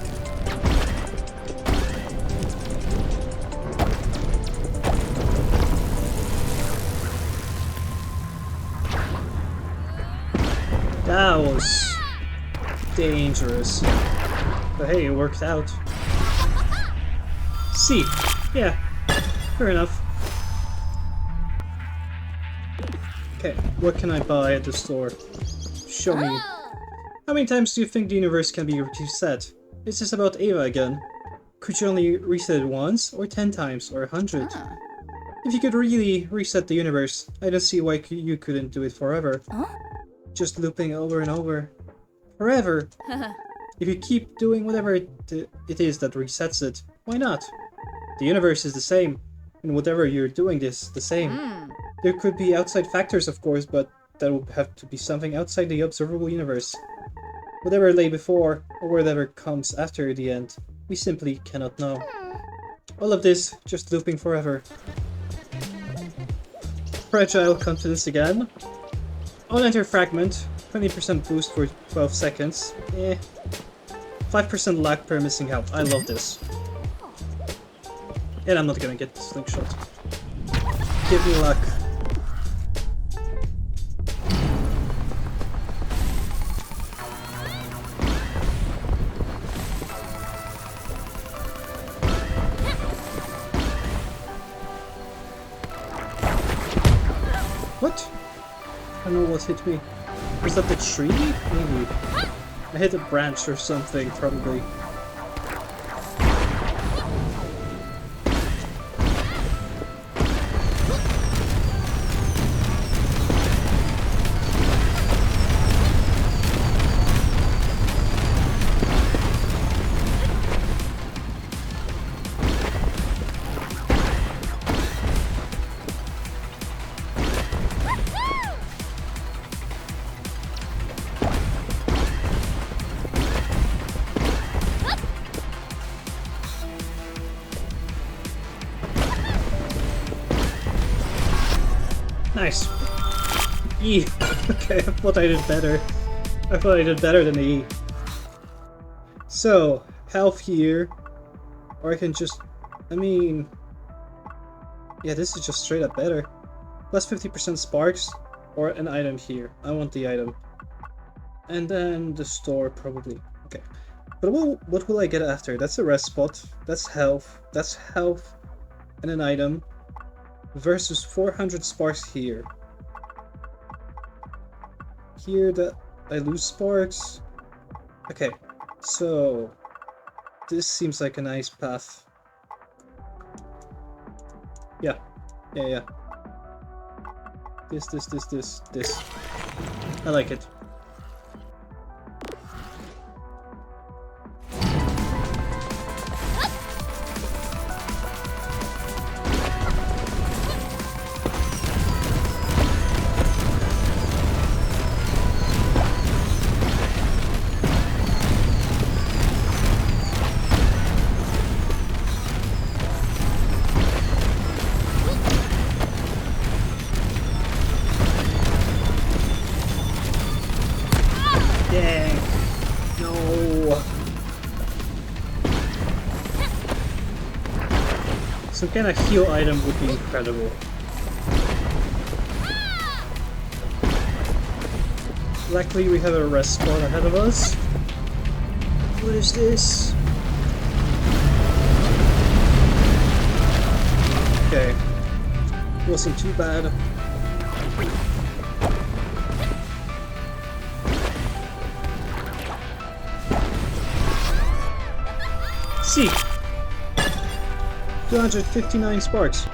A: That was dangerous. But hey, it worked out. C. Yeah, fair enough. Okay, what can I buy at the store? Show me. How many times do you think the universe can be reset? Is this about Ava again? Could you only reset it once, or 10 times, or 100? If you could really reset the universe, I don't see why you couldn't do it forever. Just looping over and over. Forever! If you keep doing whatever it is that resets it, why not? The universe is the same, and whatever you're doing is the same. There could be outside factors, of course, but that would have to be something outside the observable universe. Whatever lay before, or whatever comes after the end, we simply cannot know. All of this, just looping forever. Fragile confidence again. On-enter fragment, 20% boost for 12 seconds. 5% lag per missing health. I love this. And I'm not gonna get the slingshot. Give me luck. What? I don't know what hit me. Was that the tree? Maybe. I hit a branch or something, probably. Nice. E. Okay, I thought I did better. I thought I did better than E. So, health here. Or I can just... I mean... Yeah, this is just straight up better. Plus 50% sparks. Or an item here. I want the item. And then the store, probably. Okay. But what will I get after? That's a rest spot. That's health. That's health. And an item. Versus 400 sparks here. Here that I lose sparks. Okay, so this seems like a nice path. Yeah. This. I like it. Some kind of heal item would be incredible. Luckily we have a rest spot ahead of us. What is this? Okay. Wasn't too bad. See! 259 sparks.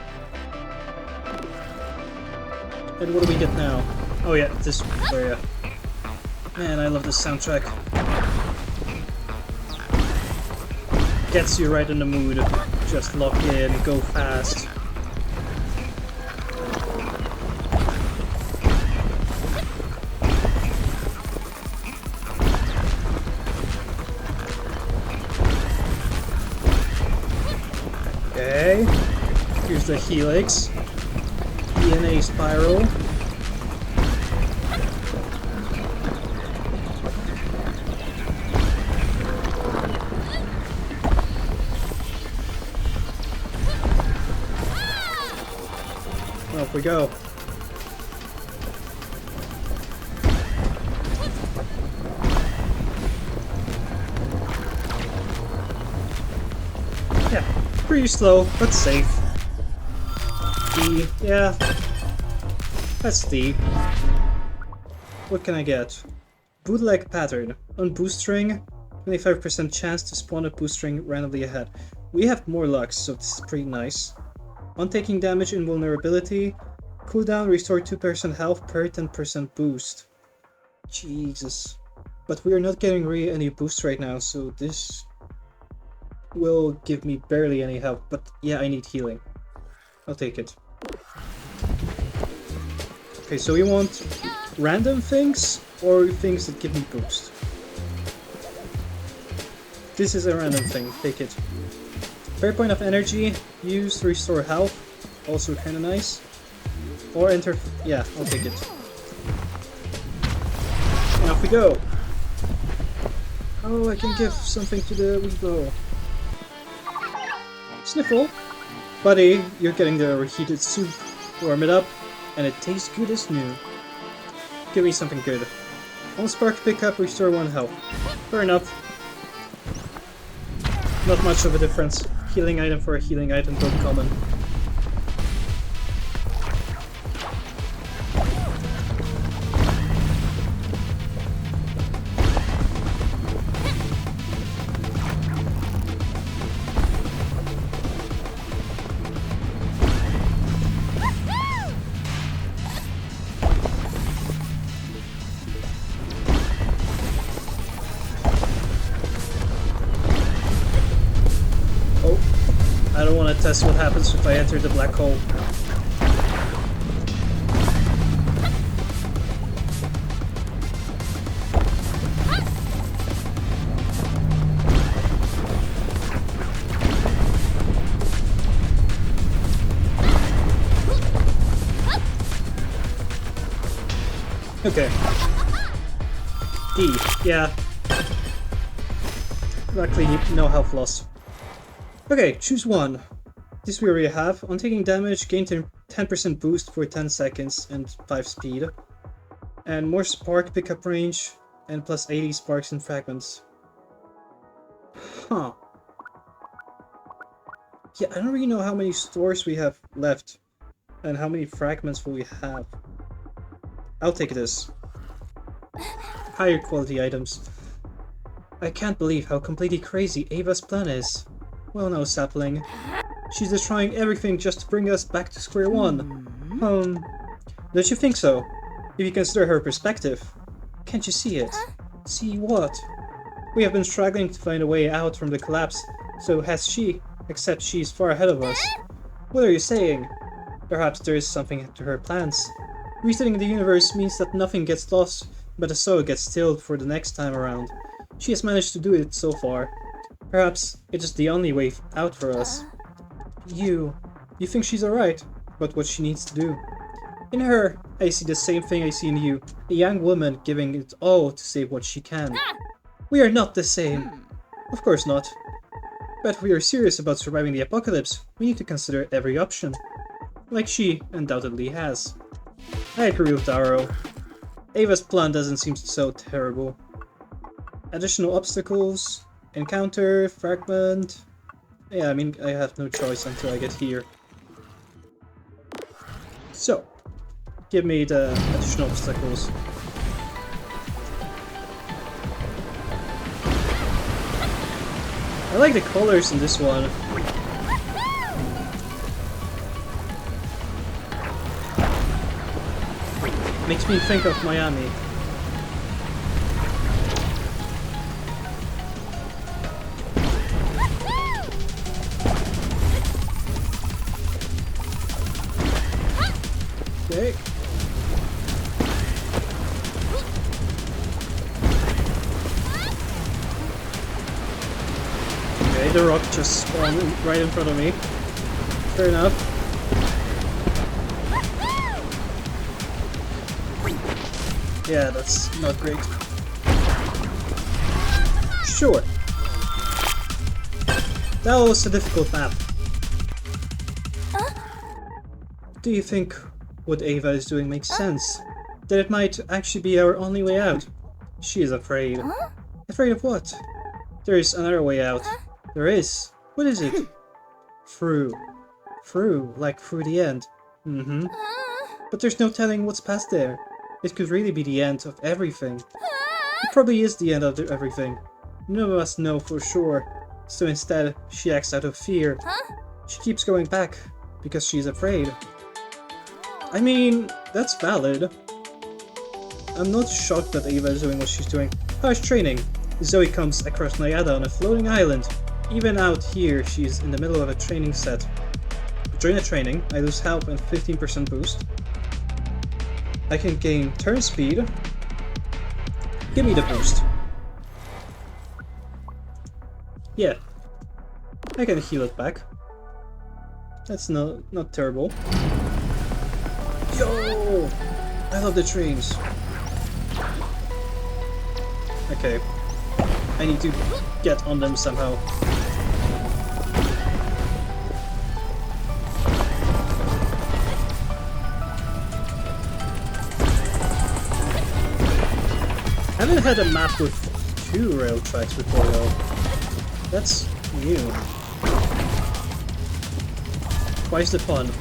A: And what do we get now? Oh yeah, this area. Man, I love this soundtrack. Gets you right in the mood. Just lock in, go fast. Okay. Here's the helix. DNA spiral. Off we go. Yeah, pretty slow, but safe. D, yeah. That's D. What can I get? Bootleg pattern. On boostring, 25% chance to spawn a boostring randomly ahead. We have more luck, so this is pretty nice. On taking damage, invulnerability. Cooldown, restore 2% health per 10% boost. Jesus. But we are not getting really any boost right now, so this will give me barely any health. But yeah, I need healing. I'll take it. Okay, so we want random things or things that give me boost. This is a random thing, take it. Fair point of energy, use to restore health, also kinda nice. Or enter, yeah, I'll take it. And off we go! Oh, I can give something to the Weebo. Sniffle! Buddy, you're getting the reheated soup. Warm it up, and it tastes good as new. Give me something good. On spark pickup, restore 1 health. Fair enough. Not much of a difference. Healing item for a healing item, both common. I don't want to test what happens if I enter the black hole. Okay. D, yeah. Luckily, no health loss. Okay, choose one. This we already have. On taking damage, gain 10% boost for 10 seconds and 5 speed. And more spark pickup range, and plus 80 sparks and fragments. Huh. Yeah, I don't really know how many stores we have left, and how many fragments will we have. I'll take this. Higher quality items. I can't believe how completely crazy Ava's plan is. Well no, sapling. She's destroying everything just to bring us back to square one. Don't you think so? If you consider her perspective. Can't you see it? See what? We have been struggling to find a way out from the collapse, so has she, except she's far ahead of us. What are you saying? Perhaps there is something to her plans. Resetting the universe means that nothing gets lost, but the soul gets stilled for the next time around. She has managed to do it so far. Perhaps it is the only way out for us. You think she's alright, but what she needs to do. In her, I see the same thing I see in you, a young woman giving it all to save what she can. We are not the same. Of course not. But if we are serious about surviving the apocalypse, we need to consider every option. Like she undoubtedly has. I agree with Darrow. Ava's plan doesn't seem so terrible. Additional obstacles, encounter, fragment. Yeah, I mean, I have no choice until I get here. So, give me the additional obstacles. I like the colors in this one. Makes me think of Miami. Okay. Okay, the rock just spawned right in front of me. Fair enough. Yeah, that's not great. Sure. That was a difficult map. Do you think what Ava is doing makes sense? That it might actually be our only way out? She is afraid. Afraid of what? There is another way out. There is. What is it? Through. Through, like through the end. Mm-hmm. But there's no telling what's past there. It could really be the end of everything. It probably is the end of everything. None of us know for sure. So instead, she acts out of fear. She keeps going back because she's afraid. I mean, that's valid. I'm not shocked that Ava is doing what she's doing. Harsh training. Zoe comes across Nayada on a floating island. Even out here, she's in the middle of a training set. During the training, I lose health and 15% boost. I can gain turn speed. Give me the boost. Yeah. I can heal it back. That's not terrible. Yo! I love the trains. Okay. I need to get on them somehow. I haven't had a map with 2 rail tracks before though. That's new. Twice the fun.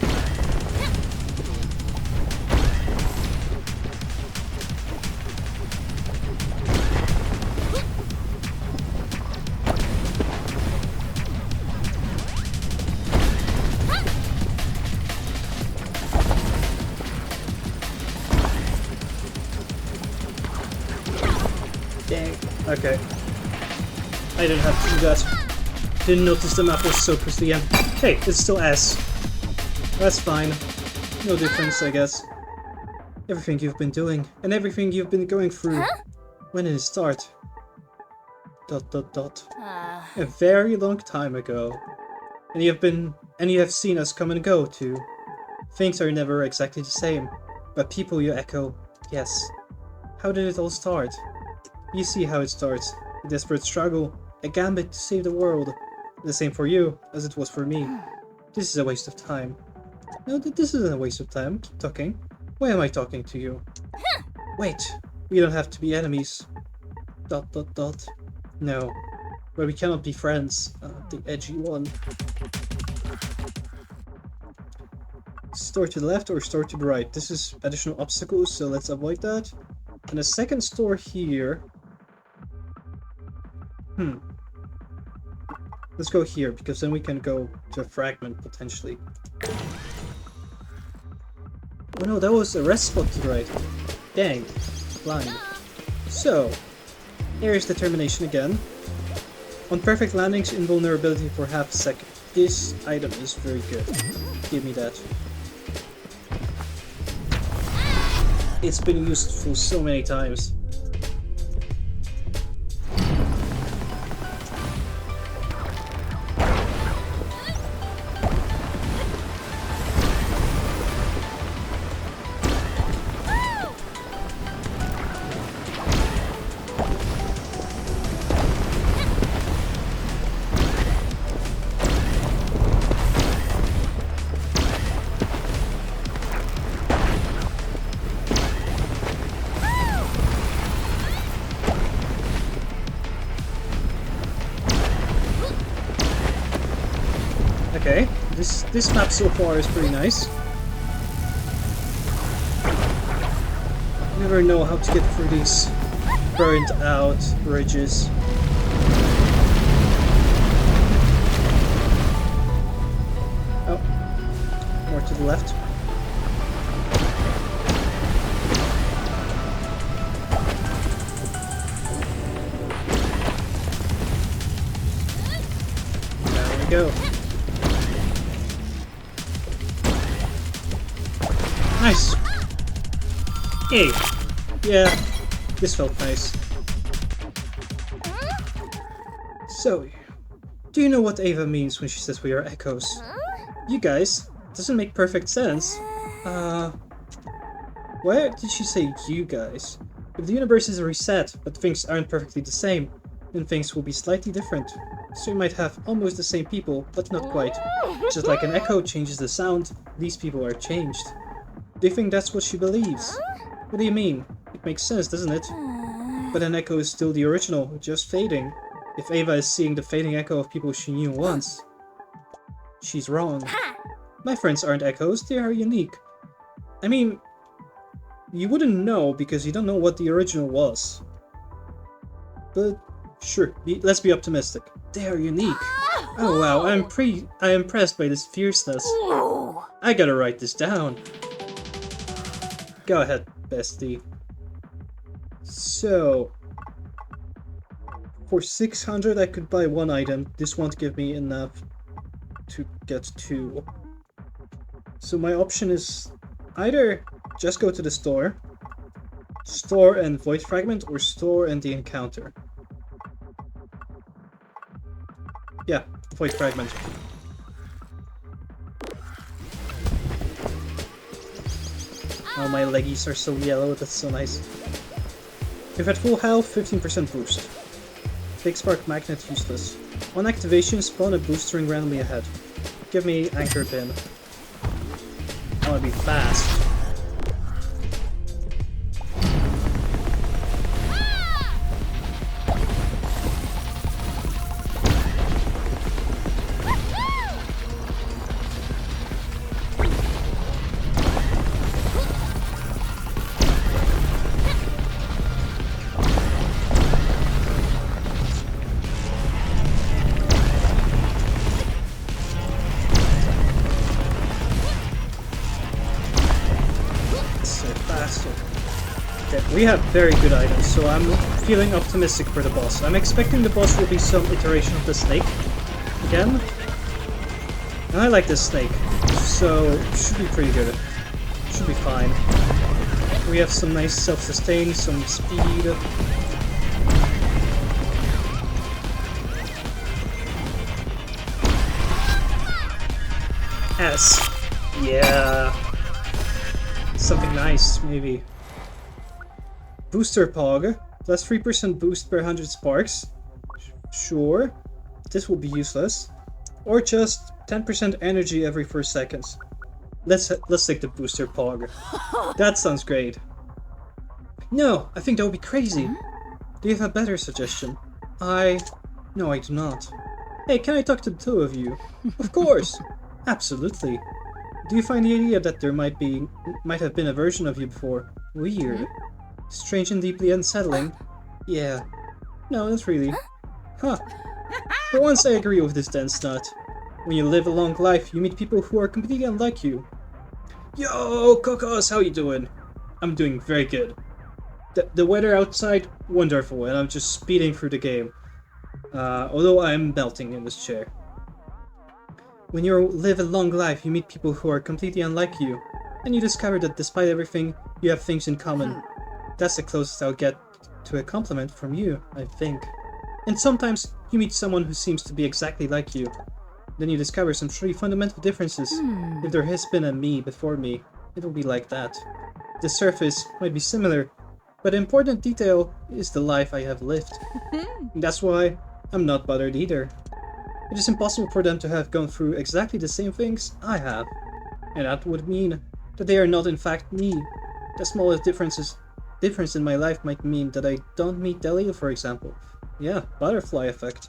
A: Dang. Okay. I didn't have to do that. Didn't notice the map was so close to the end. Hey, it's still S. That's fine. No difference, I guess. Everything you've been doing, and everything you've been going through. When did it start? ... A very long time ago. And you have seen us come and go, too. Things are never exactly the same. But people you echo, yes. How did it all start? You see how it starts. A desperate struggle, a gambit to save the world. The same for you, as it was for me. This is a waste of time. No, this isn't a waste of time. Keep talking. Why am I talking to you? Wait, we don't have to be enemies. ... No, but we cannot be friends. The edgy one. Store to the left or store to the right? This is additional obstacles, so let's avoid that. And a second store here. Let's go here, because then we can go to a fragment, potentially. Oh no, that was a rest spot to the right. Dang. Blind. So, here's determination again. On perfect landings, invulnerability for half a second. This item is very good. Give me that. It's been useful so many times. Okay, this map so far is pretty nice. never know how to get through these burnt out bridges. Oh, more to the left. There we go. Nice. Hey. Yeah, this felt nice. So, do you know what Ava means when she says we are echoes? You guys? Doesn't make perfect sense. Why did she say you guys? If the universe is a reset, but things aren't perfectly the same, then things will be slightly different. So you might have almost the same people, but not quite. Just like an echo changes the sound, these people are changed. Do you think that's what she believes? What do you mean? It makes sense, doesn't it? But an echo is still the original, just fading. If Ava is seeing the fading echo of people she knew once, she's wrong. My friends aren't echoes, they are unique. I mean, you wouldn't know because you don't know what the original was. But sure, let's be optimistic. They are unique. Oh wow, I'm impressed by this fierceness. I gotta write this down. Go ahead, bestie. So, for 600 I could buy one item. This won't give me enough to get two. So my option is either just go to the store and Void Fragment, or store and the encounter. Yeah, Void Fragment. Oh, my leggies are so yellow, that's so nice. If at full health, 15% boost. Big Spark Magnet useless. On activation, spawn a boost ring randomly ahead. Give me Anchor Pin. I wanna be fast. We have very good items, so I'm feeling optimistic for the boss. I'm expecting the boss will be some iteration of the snake again. And I like this snake, so it should be pretty good. Should be fine. We have some nice self-sustain, some speed. S. Yeah. Something nice, maybe. Booster Pog, plus 3% boost per 100 sparks. Sure, this will be useless. Or just 10% energy every 4 seconds. Let's take the Booster Pog. That sounds great. No, I think that would be crazy. Do you have a better suggestion? No, I do not. Hey, can I talk to the two of you? Of course! Absolutely. Do you find the idea that there might have been a version of you before weird? Strange and deeply unsettling? Yeah. No, not really. Huh. For once I agree with this dense nut. When you live a long life, you meet people who are completely unlike you. Yo, Cocos, how you doing? I'm doing very good. The weather outside, wonderful, and I'm just speeding through the game. Although I'm melting in this chair. When you live a long life, you meet people who are completely unlike you. And you discover that despite everything, you have things in common. That's the closest I'll get to a compliment from you, I think. And sometimes you meet someone who seems to be exactly like you. Then you discover some truly fundamental differences. If there has been a me before me, it will be like that. The surface might be similar, but the important detail is the life I have lived. And that's why I'm not bothered either. It is impossible for them to have gone through exactly the same things I have. And that would mean that they are not in fact me. The smallest difference in my life might mean that I don't meet Delia, for example. Yeah, butterfly effect.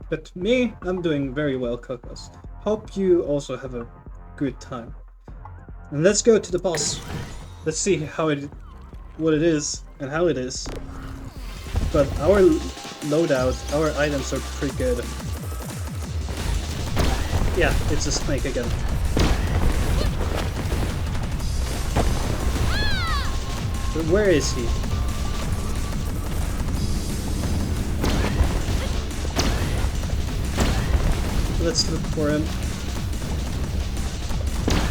A: But me, I'm doing very well, Cocos. Hope you also have a good time. And let's go to the boss. Let's see what it is and how it is. But our loadout, our items are pretty good. Yeah, it's a snake again. But where is he? Let's look for him.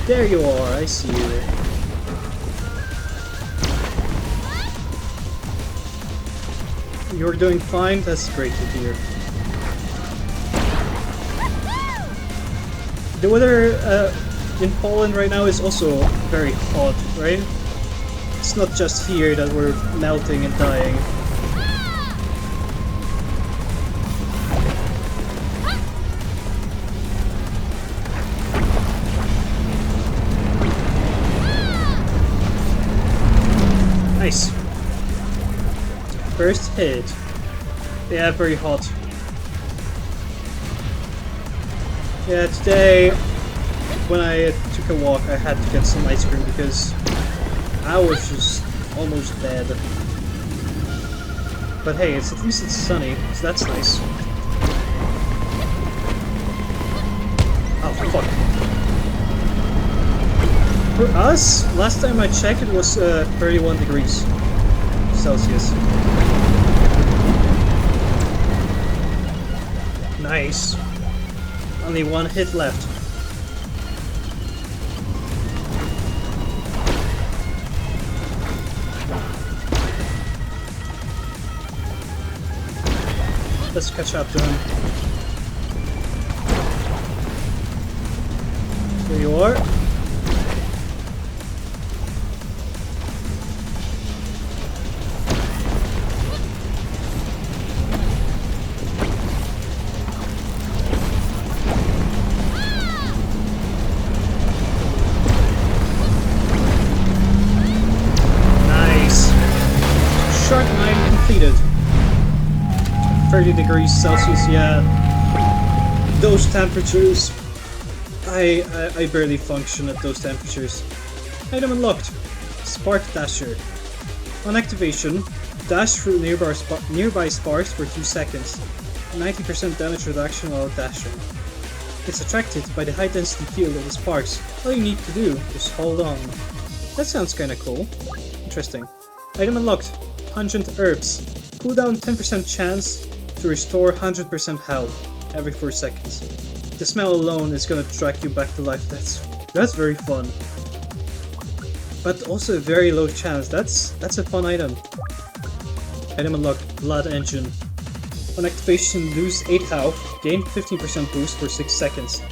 A: There you are, I see you. You're doing fine? That's great to hear. The weather in Poland right now is also very hot, right? It's not just here that we're melting and dying. Nice. First hit. Yeah, very hot. Yeah, today when I took a walk I had to get some ice cream because I was just almost dead. But hey, at least it's sunny, so that's nice. Oh fuck. For us, last time I checked it was 31 degrees Celsius. Nice. Only one hit left. Let's catch up to him. There you are. Shark 9 completed. 30 degrees Celsius, yeah. Those temperatures. I barely function at those temperatures. Item unlocked. Spark Dasher. On activation, dash through nearby sparks for 2 seconds. 90% damage reduction while dashing. It's attracted by the high density field of the sparks. All you need to do is hold on. That sounds kinda cool. Interesting. Item unlocked. Pungent Herbs. Cooldown 10% chance to restore 100% health every 4 seconds. The smell alone is gonna drag you back to life. That's very fun. But also a very low chance. That's a fun item. Item unlocked. Blood Engine. On activation, lose 8 health, gain 15% boost for 6 seconds.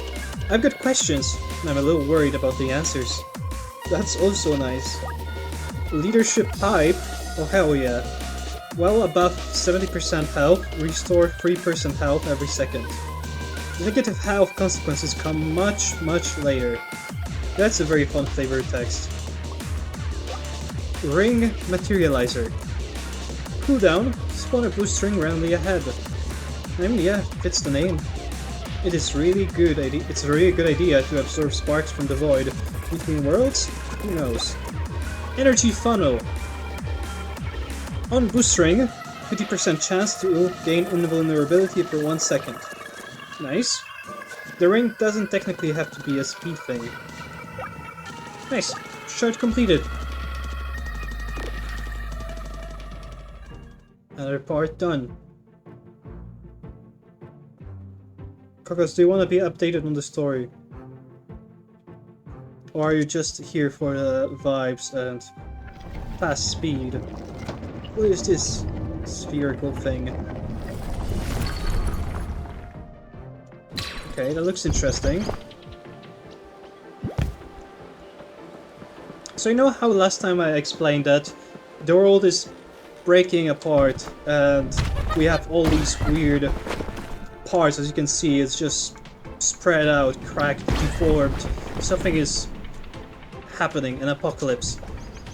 A: I've got questions, and I'm a little worried about the answers. That's also nice. Leadership Pipe. Oh hell yeah. Well above 70% health, restore 3% health every second. Negative health consequences come much later. That's a very fun flavor text. Ring Materializer. Cooldown, spawn a blue string randomly ahead. I mean, yeah, fits the name. It's a really good idea to absorb sparks from the void. Between worlds? Who knows? Energy Funnel. On boost ring, 50% chance to gain invulnerability for 1 second. Nice. The ring doesn't technically have to be a speed thing. Nice. Shard completed. Another part done. Kokos, do you want to be updated on the story? Or are you just here for the vibes and fast speed? What is this spherical thing? Okay, that looks interesting. So you know how last time I explained that the world is breaking apart and we have all these weird parts, as you can see, it's just spread out, cracked, deformed. Something is happening, an apocalypse.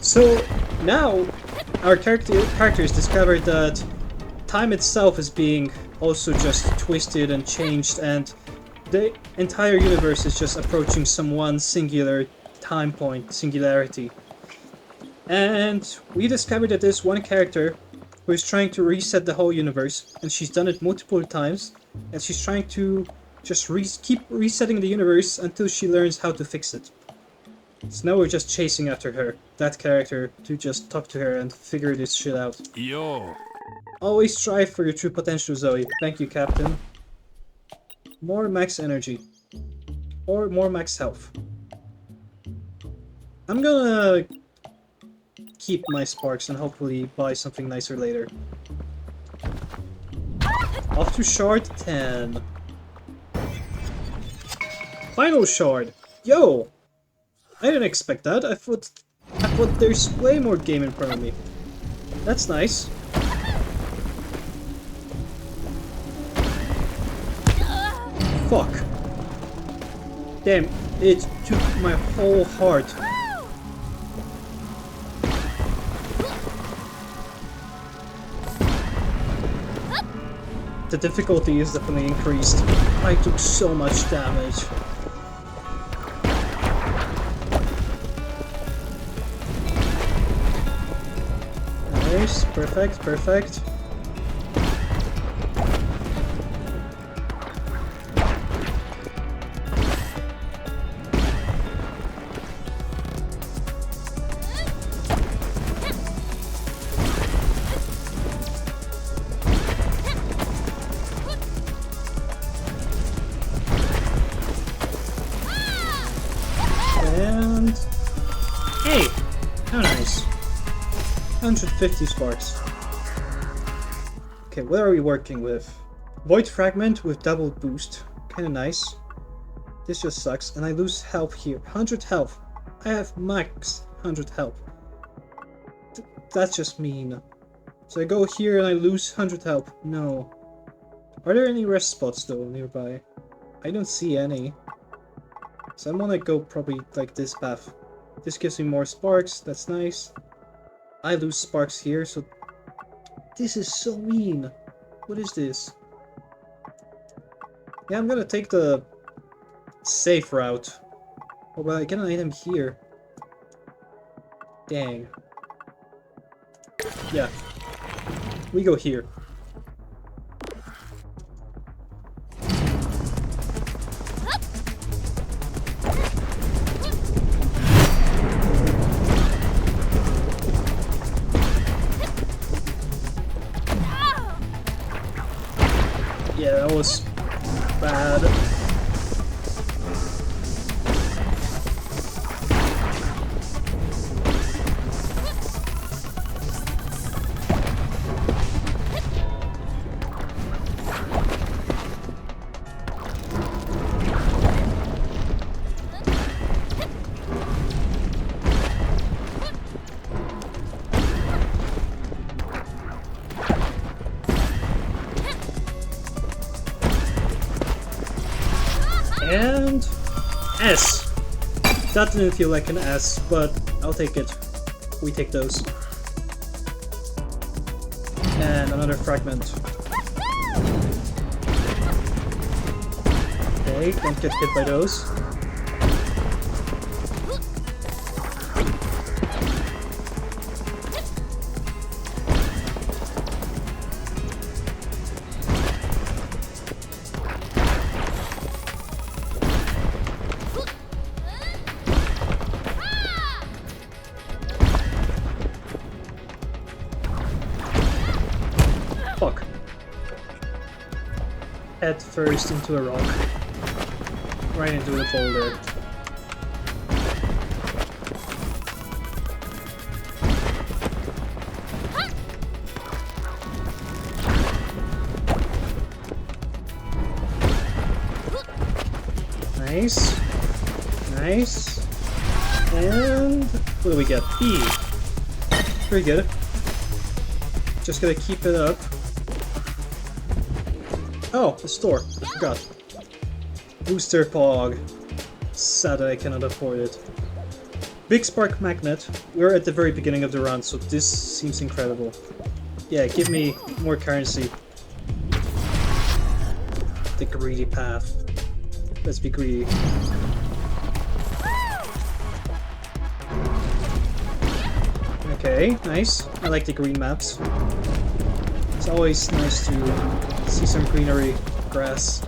A: So now our characters discovered that time itself is being also just twisted and changed, and the entire universe is just approaching some one singular time point, singularity. And we discovered that there's one character who is trying to reset the whole universe, and she's done it multiple times, and she's trying to just keep resetting the universe until she learns how to fix it. So now we're just chasing after her, that character, to just talk to her and figure this shit out.
B: Yo.
A: Always strive for your true potential, Zoe. Thank you, Captain. More max energy. Or more max health. I'm gonna keep my sparks and hopefully buy something nicer later. Off to shard 10. Final shard. Yo! I didn't expect that. I thought there's way more game in front of me. That's nice. Fuck. Damn, it took my whole heart. The difficulty is definitely increased. I took so much damage. Nice, perfect, perfect. And... hey! How nice. 150 sparks. Okay, what are we working with? Void Fragment with double boost. Kinda nice. This just sucks. And I lose health here. 100 health. I have max 100 health. That's just mean. So I go here and I lose 100 health. No. Are there any rest spots though nearby? I don't see any. So I'm gonna go probably like this path. This gives me more sparks. That's nice. I lose sparks here, so this is so mean. What is this? Yeah, I'm gonna take the safe route. Oh, well, I get an item here. Dang. Yeah. We go here. Yeah, that was bad. And S. That didn't feel like an S, but I'll take it. We take those. And another fragment. Okay, don't get hit by those. Fuck. Head first into a rock. Right into the boulder. Nice. Nice. And what do we get? E. Pretty good. Just gotta keep it up. Oh, the store. I forgot. Booster Pog. Sad that I cannot afford it. Big Spark Magnet. We're at the very beginning of the run, so this seems incredible. Yeah, give me more currency. The greedy path. Let's be greedy. Okay, nice. I like the green maps. It's always nice to see some greenery, grass.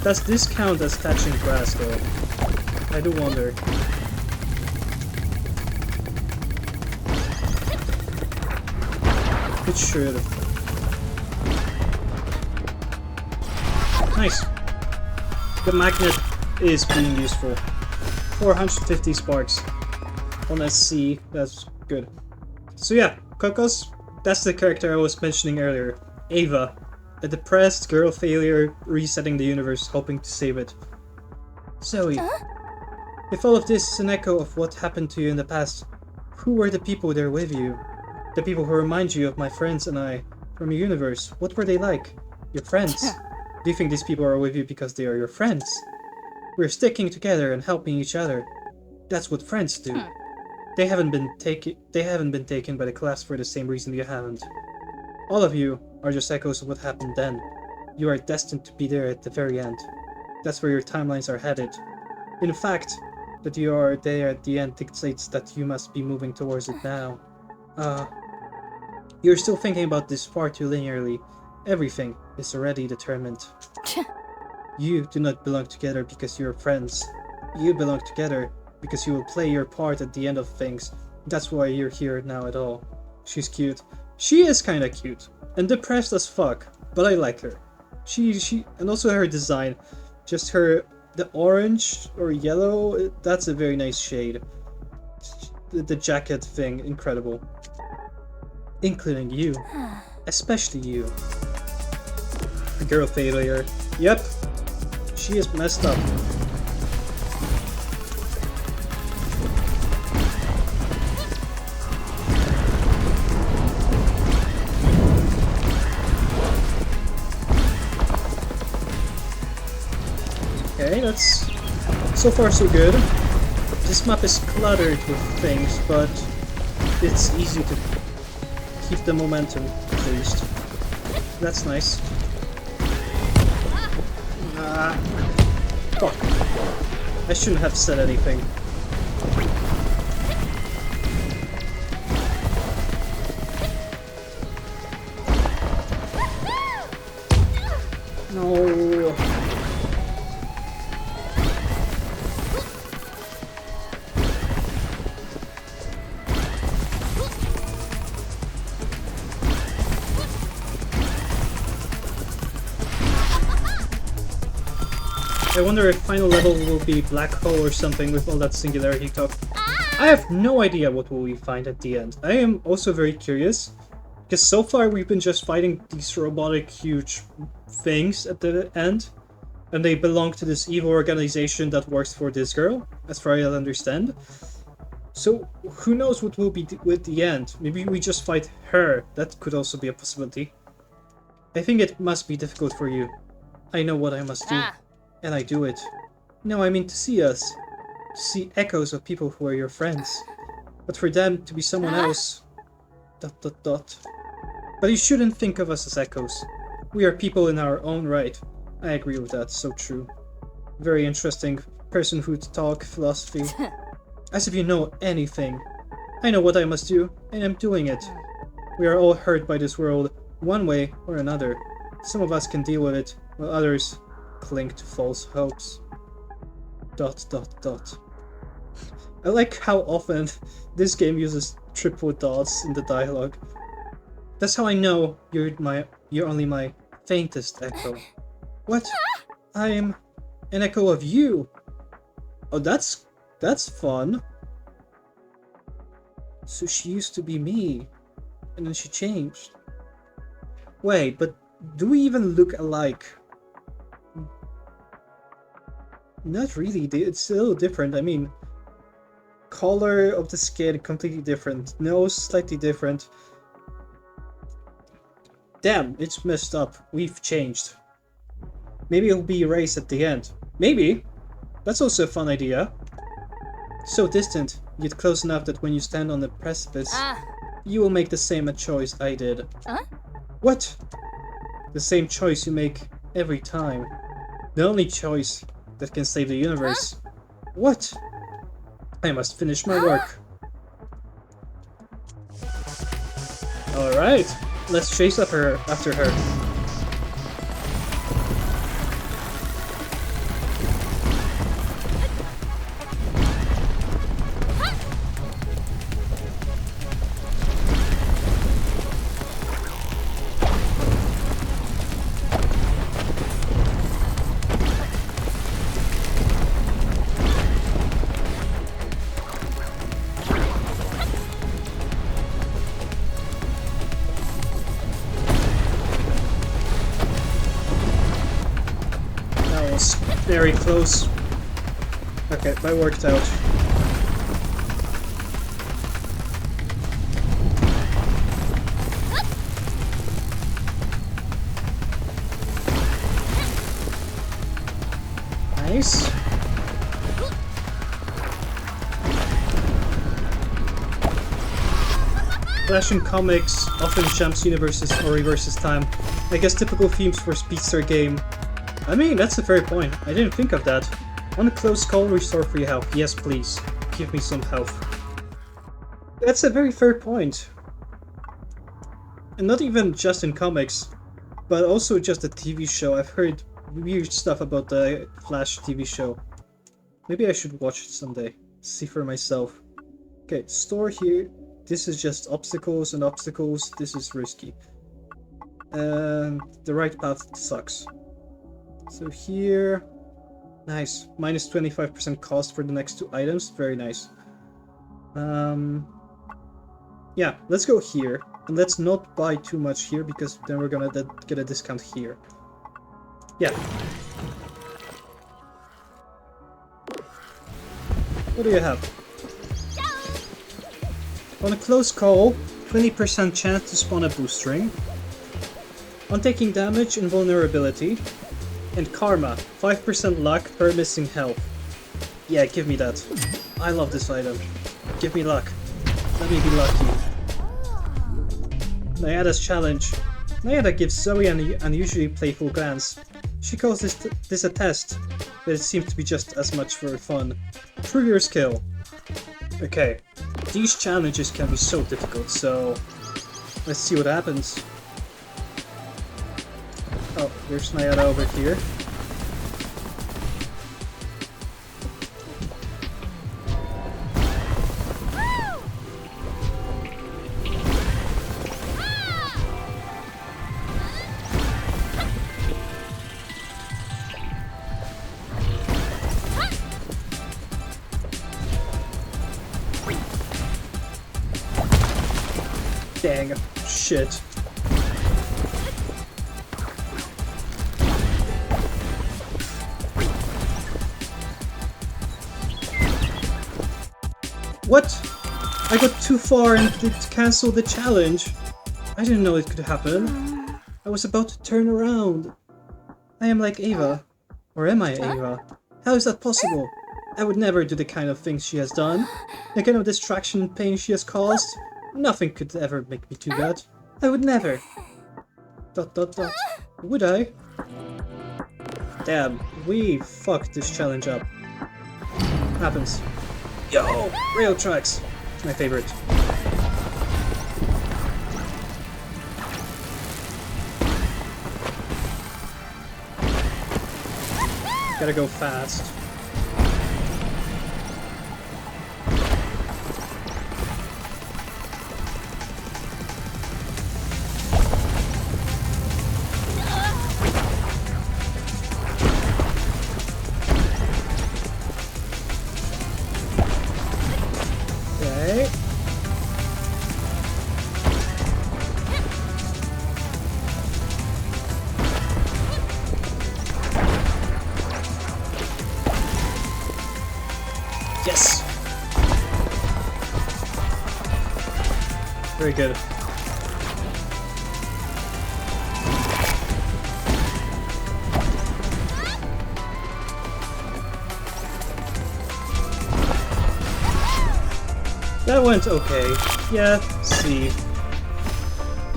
A: Does this count as catching grass though? I do wonder. It should. Nice. The magnet is being useful. 450 sparks on SC, that's good. So yeah, Kokos, that's the character I was mentioning earlier. Ava. A depressed girl failure resetting the universe, hoping to save it. Zoe, if all of this is an echo of what happened to you in the past, who were the people there with you? The people who remind you of my friends and I from your universe. What were they like? Your friends. Do you think these people are with you because they are your friends? We're sticking together and helping each other. That's what friends do. They haven't been taken by the collapse for the same reason you haven't. All of you are just echoes of what happened then. You are destined to be there at the very end. That's where your timelines are headed. In fact, that you are there at the end dictates that you must be moving towards it now. You're still thinking about this far too linearly. Everything is already determined. You do not belong together because you're friends. You belong together because you will play your part at the end of things. That's why you're here now at all. She's cute. She is kinda cute. And depressed as fuck. But I like her. She and also her design. Just the orange or yellow, that's a very nice shade. The jacket thing, incredible. Including you. Especially you. A girl failure. Yep. She is messed up. Okay, that's so far so good. This map is cluttered with things, but it's easy to keep the momentum at least. That's nice. Fuck. I shouldn't have said anything. No. I wonder if final level will be black hole or something with all that singularity talk. I have no idea what will we find at the end. I am also very curious, because so far we've been just fighting these robotic huge things at the end, and they belong to this evil organization that works for this girl, as far as I understand. So who knows what will be with the end? Maybe we just fight her. That could also be a possibility. I think it must be difficult for you. I know what I must do. And I do it. No, I mean to see us. To see echoes of people who are your friends. But for them to be someone else... ... But you shouldn't think of us as echoes. We are people in our own right. I agree with that, so true. Very interesting. Personhood talk, philosophy. As if you know anything. I know what I must do, and I'm doing it. We are all hurt by this world, one way or another. Some of us can deal with it, while others cling to false hopes. ... I like how often this game uses triple dots in the dialogue. That's how I know you're only my faintest echo. What? I'm an echo of you. Oh, that's fun. So she used to be me, and then she changed. Wait, but do we even look alike? Not really, it's still different. I mean, color of the skin completely different, nose slightly different. Damn, it's messed up. We've changed. Maybe it'll be erased at the end. Maybe. That's also a fun idea. So distant, yet close enough that when you stand on the precipice, you will make the same choice I did. What? The same choice you make every time. The only choice that can save the universe. What? I must finish my work. Alright, let's chase after her. Very close. Okay, that worked out. Nice. Flash in comics often jumps universes or reverses time. I guess typical themes for a speedster game. I mean, that's a fair point. I didn't think of that. On a close call, restore free health. Yes, please. Give me some health. That's a very fair point. And not even just in comics, but also just a TV show. I've heard weird stuff about the Flash TV show. Maybe I should watch it someday. See for myself. Okay, store here. This is just obstacles and obstacles. This is risky. And the right path sucks. So here, nice, minus 25% cost for the next 2 items, very nice. Yeah, let's go here, and let's not buy too much here, because then we're gonna get a discount here. Yeah. What do you have? On a close call, 20% chance to spawn a boost ring. On taking damage, invulnerability. And Karma, 5% luck per missing health. Yeah, give me that. I love this item. Give me luck. Let me be lucky. Nayada's challenge. Nayada gives Zoe an unusually playful glance. She calls this a test, but it seems to be just as much for fun. Prove your skill. Okay, these challenges can be so difficult, so let's see what happens. Oh, there's Nayada over here. Dang, shit. What? I got too far and it cancelled the challenge. I didn't know it could happen. I was about to turn around. I am like Ava. Or am I Ava? How is that possible? I would never do the kind of things she has done. The kind of distraction and pain she has caused. Nothing could ever make me do that. I would never. ... Would I? Damn, we fucked this challenge up. Happens. Yo! Rail tracks! My favorite. Gotta go fast. Yes! Very good. That went okay. Yeah, see.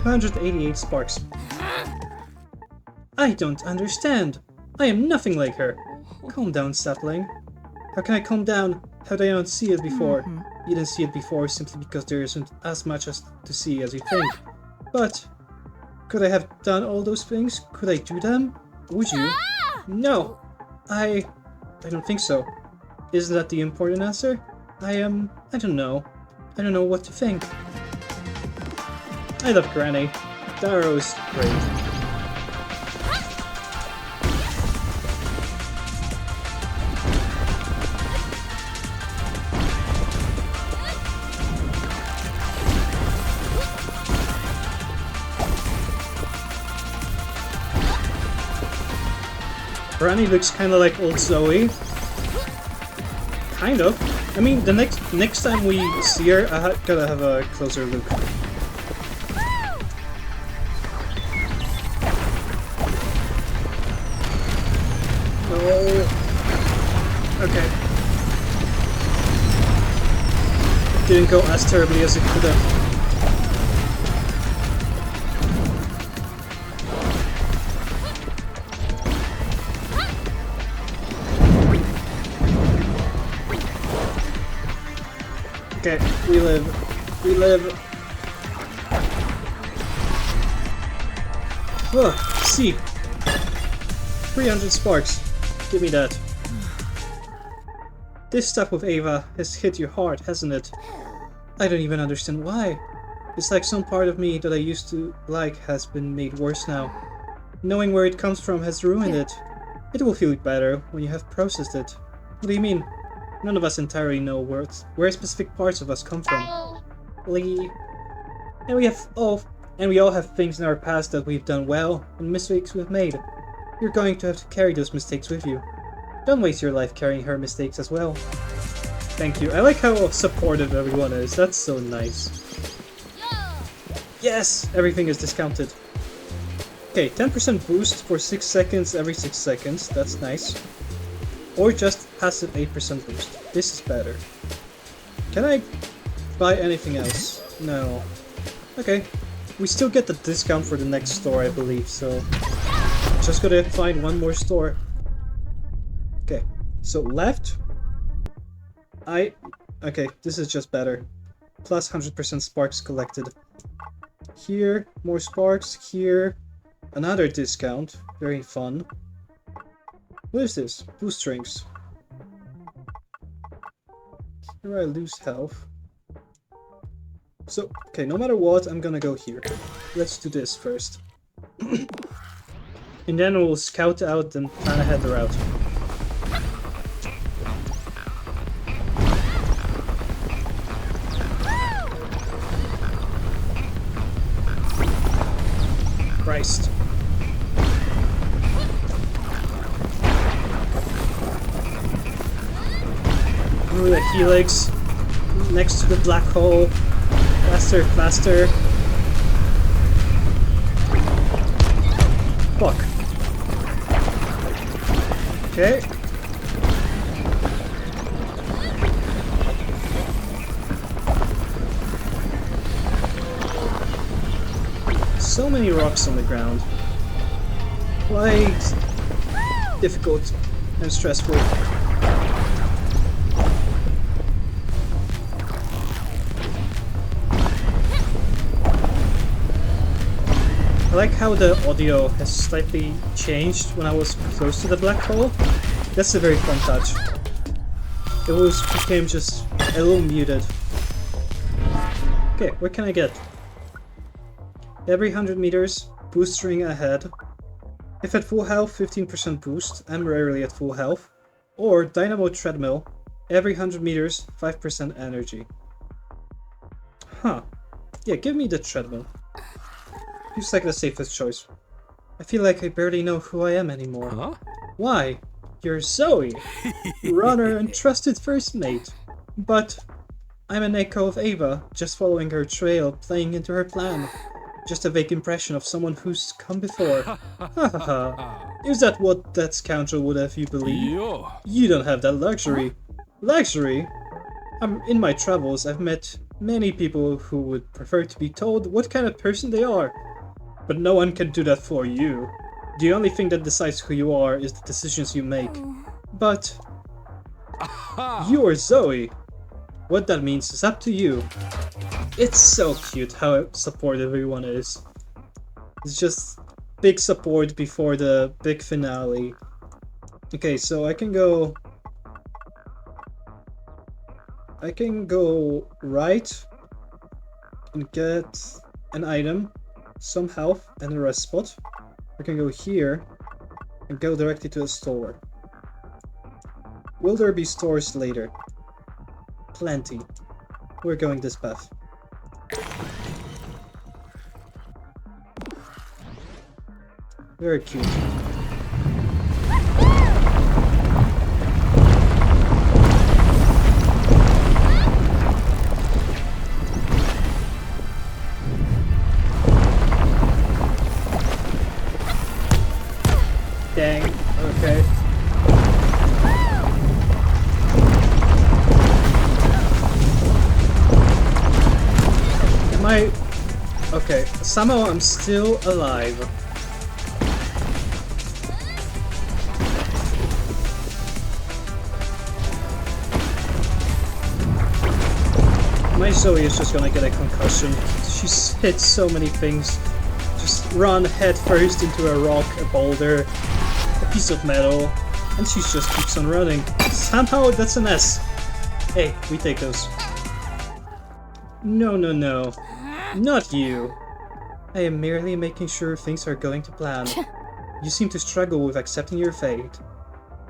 A: 288 sparks. I don't understand. I am nothing like her. Calm down, sapling. How can I calm down? How did I not see it before? You didn't see it before simply because there isn't as much as to see as you think. But could I have done all those things? Could I do them? Would you? No. I don't think so. Isn't that the important answer? I don't know. I don't know what to think. I love Granny. Darrow's great. Granny looks kind of like old Zoe. Kind of. I mean, the next time we see her, I gotta have a closer look. Oh. Okay. Didn't go as terribly as it could have. Okay, we live. We live. Oh, see. 300 sparks. Give me that. This stuff with Ava has hit you hard, hasn't it? I don't even understand why. It's like some part of me that I used to like has been made worse now. Knowing where it comes from has ruined it. It will feel better when you have processed it. What do you mean? None of us entirely know where specific parts of us come from. Lee. And we all have things in our past that we've done well and mistakes we've made. You're going to have to carry those mistakes with you. Don't waste your life carrying her mistakes as well. Thank you. I like how supportive everyone is. That's so nice. Yes! Everything is discounted. Okay, 10% boost for 6 seconds every 6 seconds. That's nice. Or just passive 8% boost. This is better. Can I buy anything else? No. Okay. We still get the discount for the next store, I believe, so... Just gotta find one more store. Okay. So left. Okay, this is just better. Plus 100% sparks collected. Here, more sparks. Here, another discount. Very fun. What is this? Boost rings. Here I lose health. So, okay, no matter what, I'm gonna go here. Let's do this first. And then we'll scout out and plan ahead the route. Christ. Ooh, the helix next to the black hole. Faster, faster. Fuck. Okay. So many rocks on the ground. Quite difficult and stressful. I like how the audio has slightly changed when I was close to the black hole. That's a very fun touch. It became just a little muted. Okay, what can I get? Every 100 meters, boost ring ahead. If at full health, 15% boost. I'm rarely at full health. Or dynamo treadmill. Every 100 meters, 5% energy. Huh. Yeah, give me the treadmill. Seems like the safest choice. I feel like I barely know who I am anymore. Huh? Why? You're Zoe, runner and trusted first mate. But I'm an echo of Ava, just following her trail, playing into her plan. Just a vague impression of someone who's come before. Hahaha. Is that what that scoundrel would have you believe? You don't have that luxury. Luxury? In my travels, I've met many people who would prefer to be told what kind of person they are. But no one can do that for you. The only thing that decides who you are is the decisions you make. But you are Zoe. What that means is up to you. It's so cute how supportive everyone is. It's just big support before the big finale. Okay, so I can go right and get an item, some health, and a rest spot. I can go here and go directly to a store. Will there be stores later? Plenty. We're going this path. Very cute. Dang, okay. Am I... Okay, somehow I'm still alive. My Zoe is just gonna get a concussion. She's hit so many things. Just run head first into a rock, a boulder, a piece of metal, and she just keeps on running. Somehow that's an S. Hey, we take those. No, no, no. Not you. I am merely making sure things are going to plan. You seem to struggle with accepting your fate.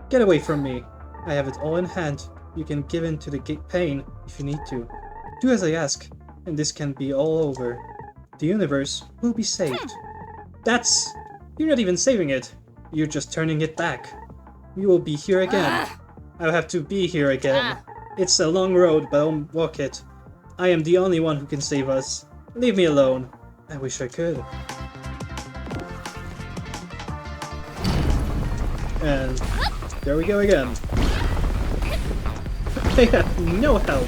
A: Get away from me. I have it all in hand. You can give in to the pain if you need to. Do as I ask, and this can be all over. The universe will be saved. That's... You're not even saving it. You're just turning it back. You will be here again. I'll have to be here again. It's a long road, but I'll walk it. I am the only one who can save us. Leave me alone. I wish I could. And there we go again. They have no help.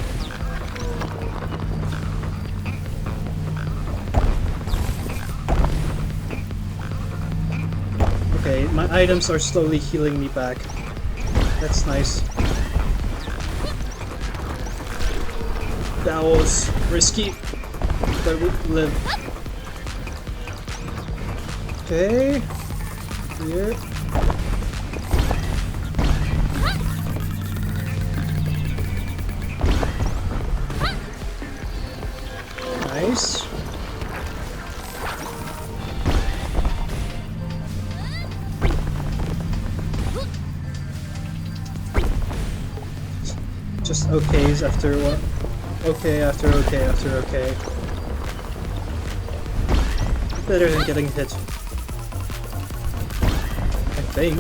A: Okay, my items are slowly healing me back. That's nice. That was risky, but we live. Okay, here. Nice. Just okays after what? Okay after okay after okay. Better than getting hit. I think.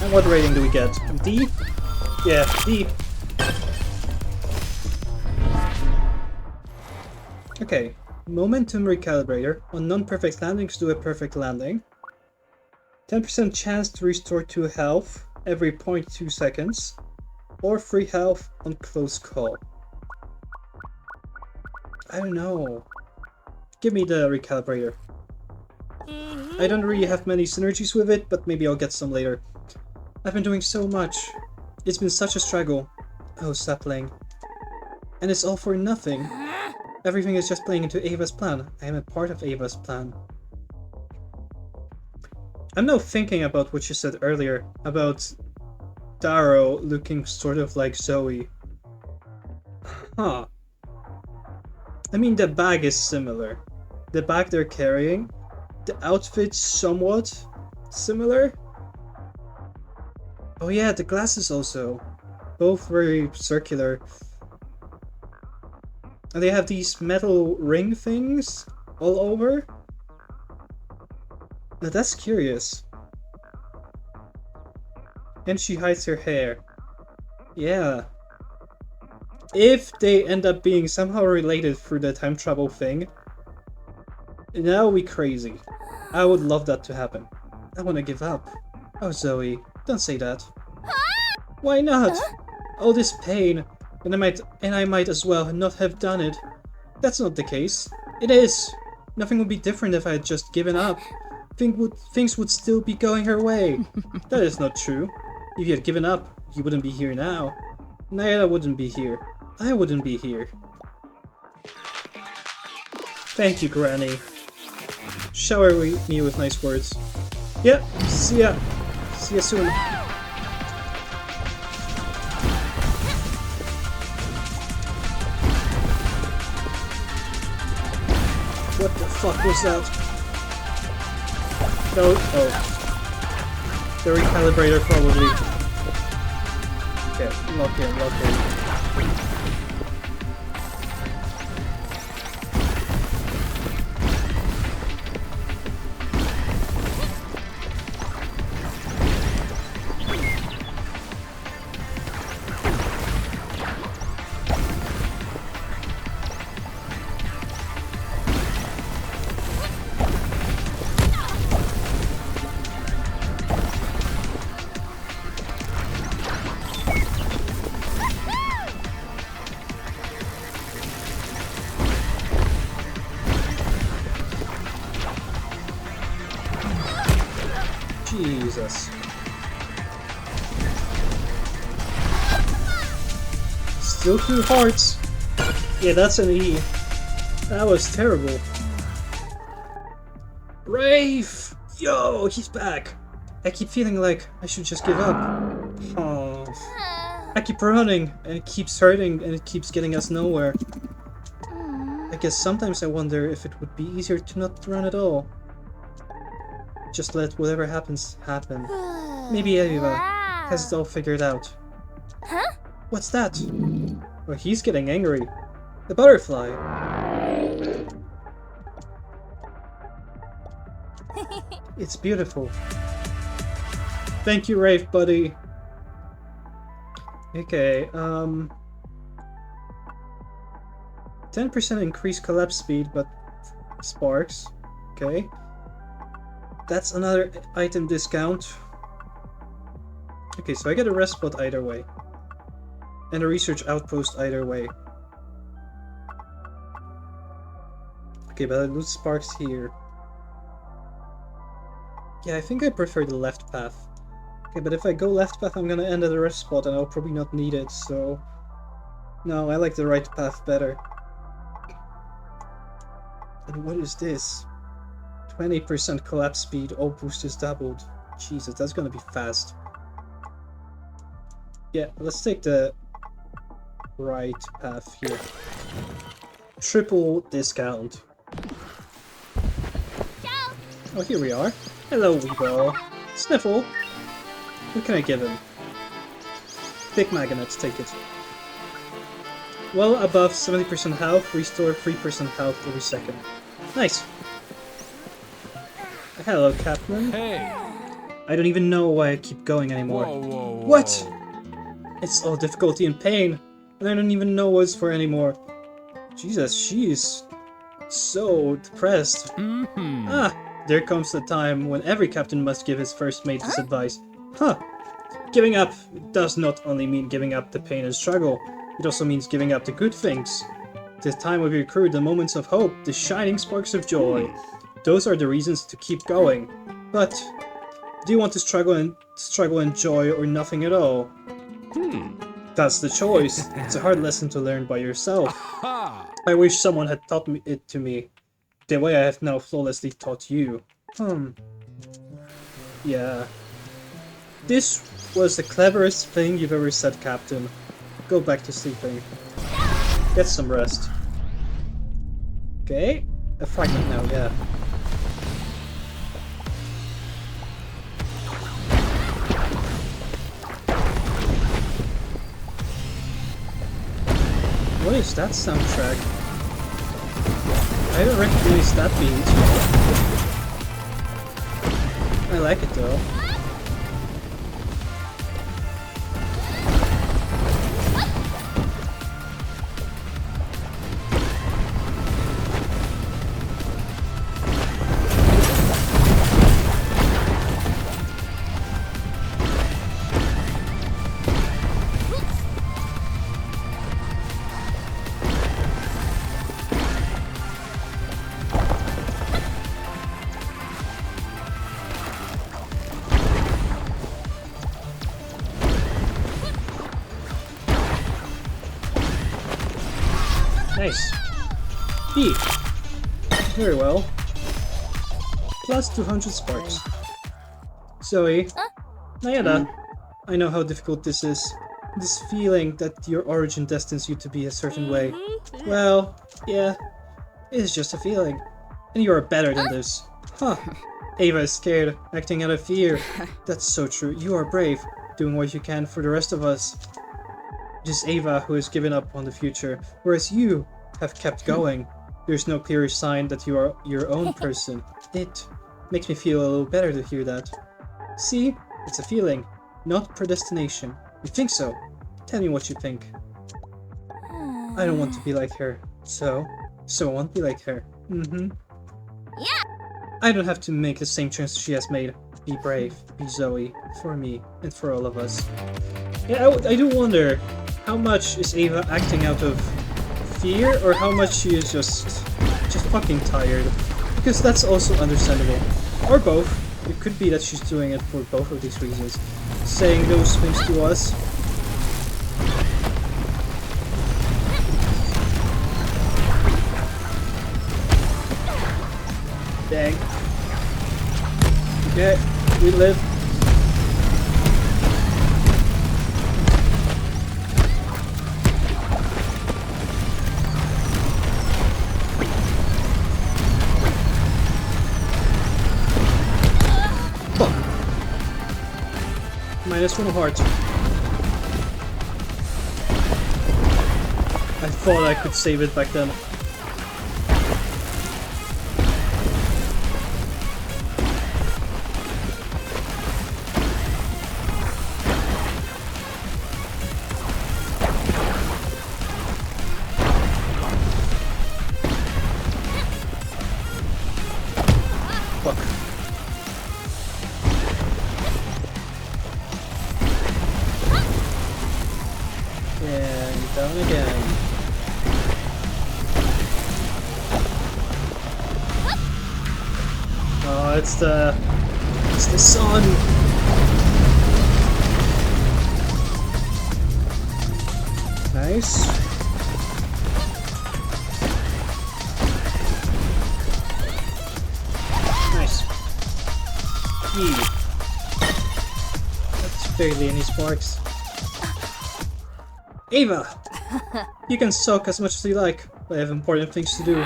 A: And what rating do we get? D? Yeah, D. Okay. Momentum recalibrator. On non-perfect landings, do a perfect landing. 10% chance to restore 2 health every 0.2 seconds. Or free health on close call. I don't know. Give me the recalibrator. I don't really have many synergies with it, but maybe I'll get some later. I've been doing so much. It's been such a struggle. Oh, stop playing. And it's all for nothing. Everything is just playing into Ava's plan. I am a part of Ava's plan. I'm now thinking about what you said earlier, about Darrow looking sort of like Zoe. Huh. I mean, the bag is similar. The bag they're carrying, the outfit's somewhat similar. Oh yeah, the glasses also. Both very circular. And they have these metal ring things all over. Now that's curious. And she hides her hair. Yeah. If they end up being somehow related through the time travel thing, that would be crazy. I would love that to happen. I want to give up. Oh, Zoe, don't say that. Why not? All this pain, and I might as well not have done it. That's not the case. It is. Nothing would be different if I had just given up. Things would still be going her way. That is not true. If you had given up, you wouldn't be here now. Naila wouldn't be here. I wouldn't be here. Thank you, Granny. Shower me with nice words. Yep, see ya. See ya soon. What the fuck was that? No, oh. The recalibrator probably. Okay, lock in. Jesus. Still 2 hearts. Yeah, that's an E. That was terrible. Rafe! Yo, he's back. I keep feeling like I should just give up. Oh. I keep running, and it keeps hurting, and it keeps getting us nowhere. I guess sometimes I wonder if it would be easier to not run at all. Just let whatever happens, happen. Maybe Eva has it all figured out.
B: Huh?
A: What's that? Well, he's getting angry. The butterfly. It's beautiful. Thank you, Rafe, buddy. Okay, 10% increased collapse speed, but sparks. Okay. That's another item discount. Okay, so I get a rest spot either way. And a research outpost either way. Okay, but I lose sparks here. Yeah, I think I prefer the left path. Okay, but if I go left path, I'm gonna end at a rest spot and I'll probably not need it, so... No, I like the right path better. And what is this? 20% collapse speed, all boost is doubled. Jesus, that's gonna be fast. Yeah, let's take the right path here. Triple discount.
B: Ciao.
A: Oh, here we are. Hello, Weebo. Sniffle. What can I give him? Big magnets, take it. Well above 70% health, restore 3% health every second. Nice. Hello, Captain.
C: Hey!
A: I don't even know why I keep going anymore.
C: Whoa.
A: What? It's all difficulty and pain, and I don't even know what's for anymore. Jesus, she's so depressed.
C: Mm-hmm.
A: Ah, there comes the time when every captain must give his first mate this advice. Huh. Giving up does not only mean giving up the pain and struggle, it also means giving up the good things. The time of your crew, the moments of hope, the shining sparks of joy. Those are the reasons to keep going. But do you want to struggle and joy or nothing at all? That's the choice. It's a hard lesson to learn by yourself.
C: Ha!
A: I wish someone had taught it to me, the way I have now flawlessly taught you. Yeah. This was the cleverest thing you've ever said, Captain. Go back to sleeping. Get some rest. Okay. A fragment now, yeah. What is that soundtrack? I don't recognize that beat. I like it though. Nice. B. Very well. Plus 200 sparks. Zoe. Nayada. I know how difficult this is. This feeling that your origin destines you to be a certain way. Well, yeah. It's just a feeling. And you are better than this. Huh. Ava is scared, acting out of fear. That's so true. You are brave, doing what you can for the rest of us. It is Ava who has given up on the future, whereas you have kept going. There's no clear sign that you are your own person. It makes me feel a little better to hear that. See? It's a feeling, not predestination. You think so? Tell me what you think. I don't want to be like her. So I won't be like her. Yeah. I don't have to make the same choice she has made. Be brave, be Zoe, for me, and for all of us. Yeah, I do wonder, how much is Ava acting out of fear, or how much she is just fucking tired? Because that's also understandable. Or both. It could be that she's doing it for both of these reasons. Saying those things to us. Dang. Okay, we live. Fuck. -1 heart. I thought I could save it back then. And down again. Oh, it's the sun. Nice. Nice. Yee. That's barely any sparks. Ava! You can sulk as much as you like, but I have important things to do.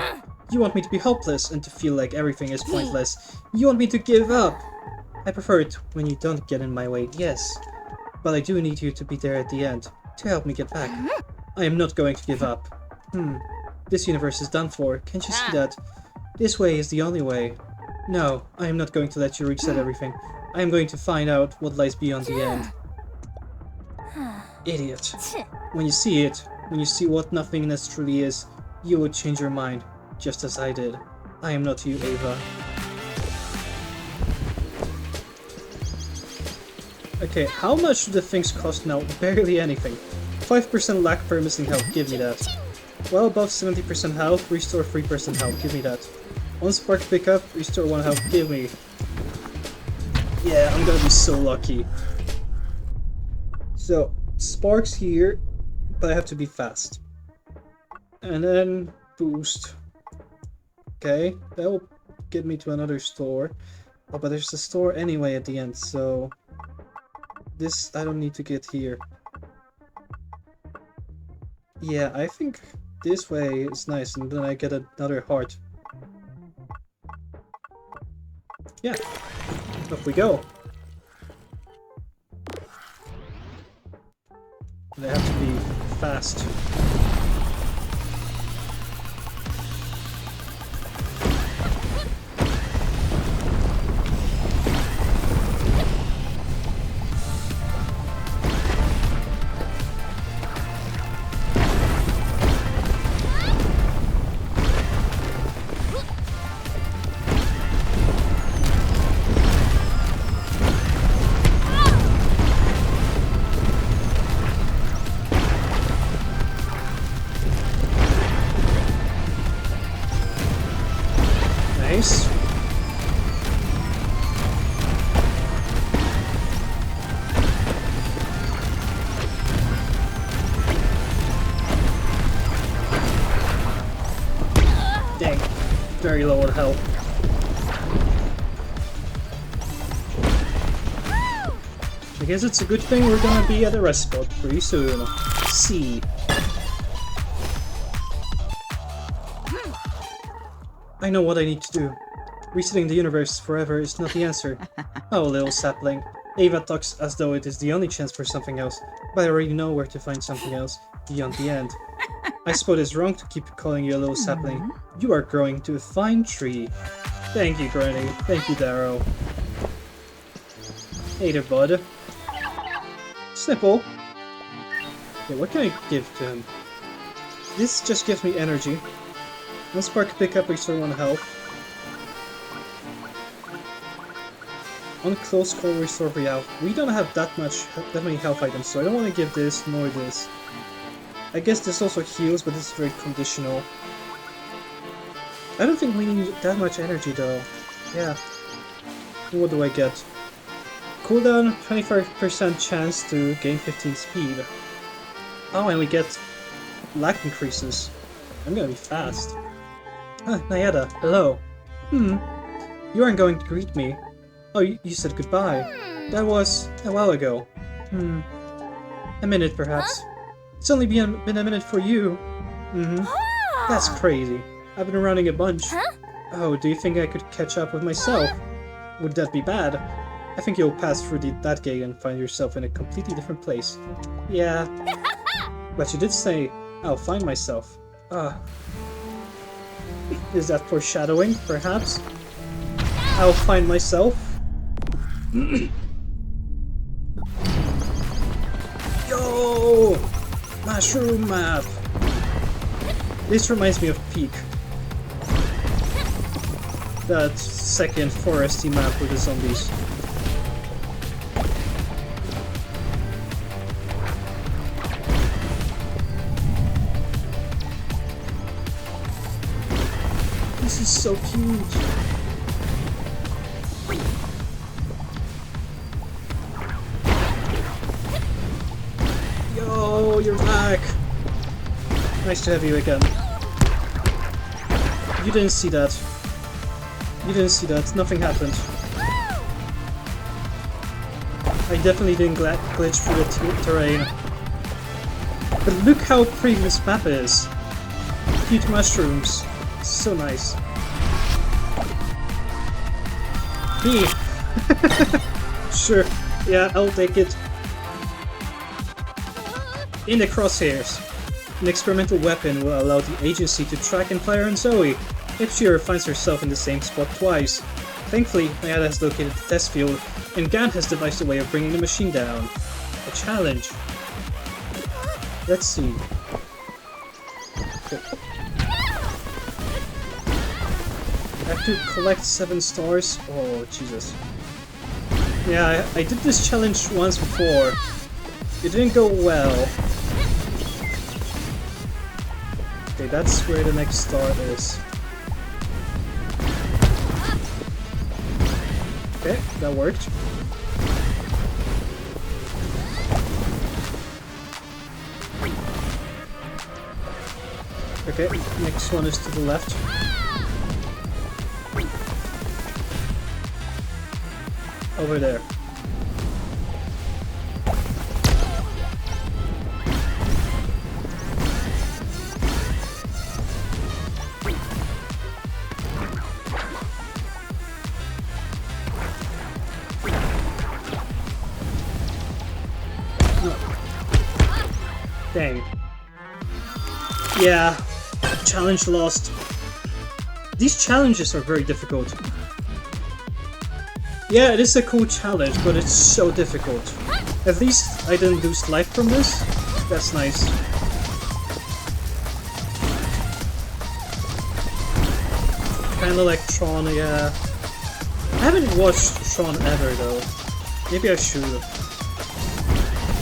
A: You want me to be helpless and to feel like everything is pointless. You want me to give up! I prefer it when you don't get in my way, yes. But I do need you to be there at the end, to help me get back. I am not going to give up. This universe is done for, can't you see that? This way is the only way. No, I am not going to let you reset everything. I am going to find out what lies beyond the end. Idiot. When you see it, when you see what nothingness truly is, you will change your mind, just as I did. I am not you, Ava. Okay, how much do the things cost now? Barely anything. 5% lack per missing health, give me that. Well above 70% health, restore 3% health, give me that. 1 spark pickup, restore 1 health, give me. Yeah, I'm gonna be so lucky. So, sparks here, but I have to be fast. And then boost. Okay, that will get me to another store. Oh, but there's a store anyway at the end, so this I don't need to get here. Yeah, I think this way is nice, and then I get another heart. Yeah, up we go. They have to be fast. very low on health. I guess it's a good thing we're gonna be at a rest spot pretty soon. C. I know what I need to do. Resetting the universe forever is not the answer. Oh, little sapling. Ava talks as though it is the only chance for something else, but I already know where to find something else beyond the end. I suppose it's wrong to keep calling you a little sapling. You are growing to a fine tree. Thank you, Granny. Thank you, Darrow. Hey there, bud. Snipple. Okay, what can I give to him? This just gives me energy. One spark pickup, restore 1 health. On close call, restore 3 health. We don't have that many health items, so I don't want to give this nor this. I guess this also heals, but this is very conditional. I don't think we need that much energy though. Yeah. What do I get? Cooldown, 25% chance to gain 15 speed. Oh, and we get lag increases. I'm gonna be fast. Ah, Nayada, hello. You aren't going to greet me. Oh, you said goodbye. That was a while ago. A minute, perhaps. It's only been a minute for you. That's crazy. I've been running a bunch. Oh, do you think I could catch up with myself? Would that be bad? I think you'll pass through that gate and find yourself in a completely different place. Yeah. But you did say, I'll find myself. Is that foreshadowing, perhaps? I'll find myself? Yo! Mushroom map! This reminds me of Peak. That second foresty map with the zombies. This is so cute! Yo, you're back! Nice to have you again. You didn't see that. You didn't see that. Nothing happened. I definitely didn't glitch through the terrain. But look how pretty this map is. Cute mushrooms. So nice. Me! Sure. Yeah, I'll take it. In the crosshairs. An experimental weapon will allow the agency to track and fire on Zoe if she finds herself in the same spot twice. Thankfully, Nayada has located the test field, and Gan has devised a way of bringing the machine down. A challenge. Let's see. Okay. I have to collect 7 stars? Oh, Jesus. Yeah, I did this challenge once before. It didn't go well. Okay, that's where the next star is. Okay, that worked. Okay, next one is to the left. Over there. Dang. Yeah, challenge lost. These challenges are very difficult. Yeah, it is a cool challenge, but it's so difficult. At least I didn't lose life from this. That's nice. Kinda like Tron, yeah. I haven't watched Tron ever though. Maybe I should.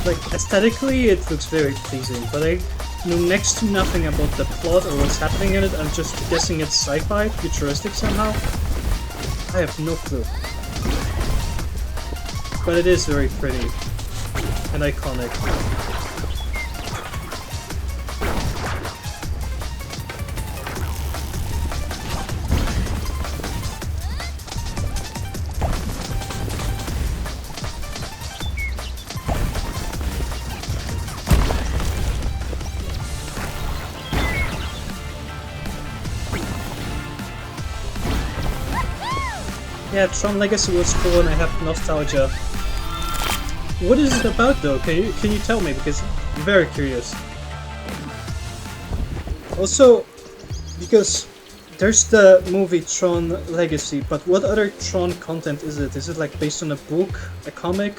A: Like, aesthetically it looks very pleasing, but I know next to nothing about the plot or what's happening in it. I'm just guessing it's sci-fi, futuristic somehow. I have no clue. But it is very pretty and iconic. Yeah, Tron Legacy was cool and I have nostalgia. What is it about though? Can you tell me? Because I'm very curious. Also, because there's the movie Tron Legacy, but what other Tron content is it? Is it like based on a book, a comic?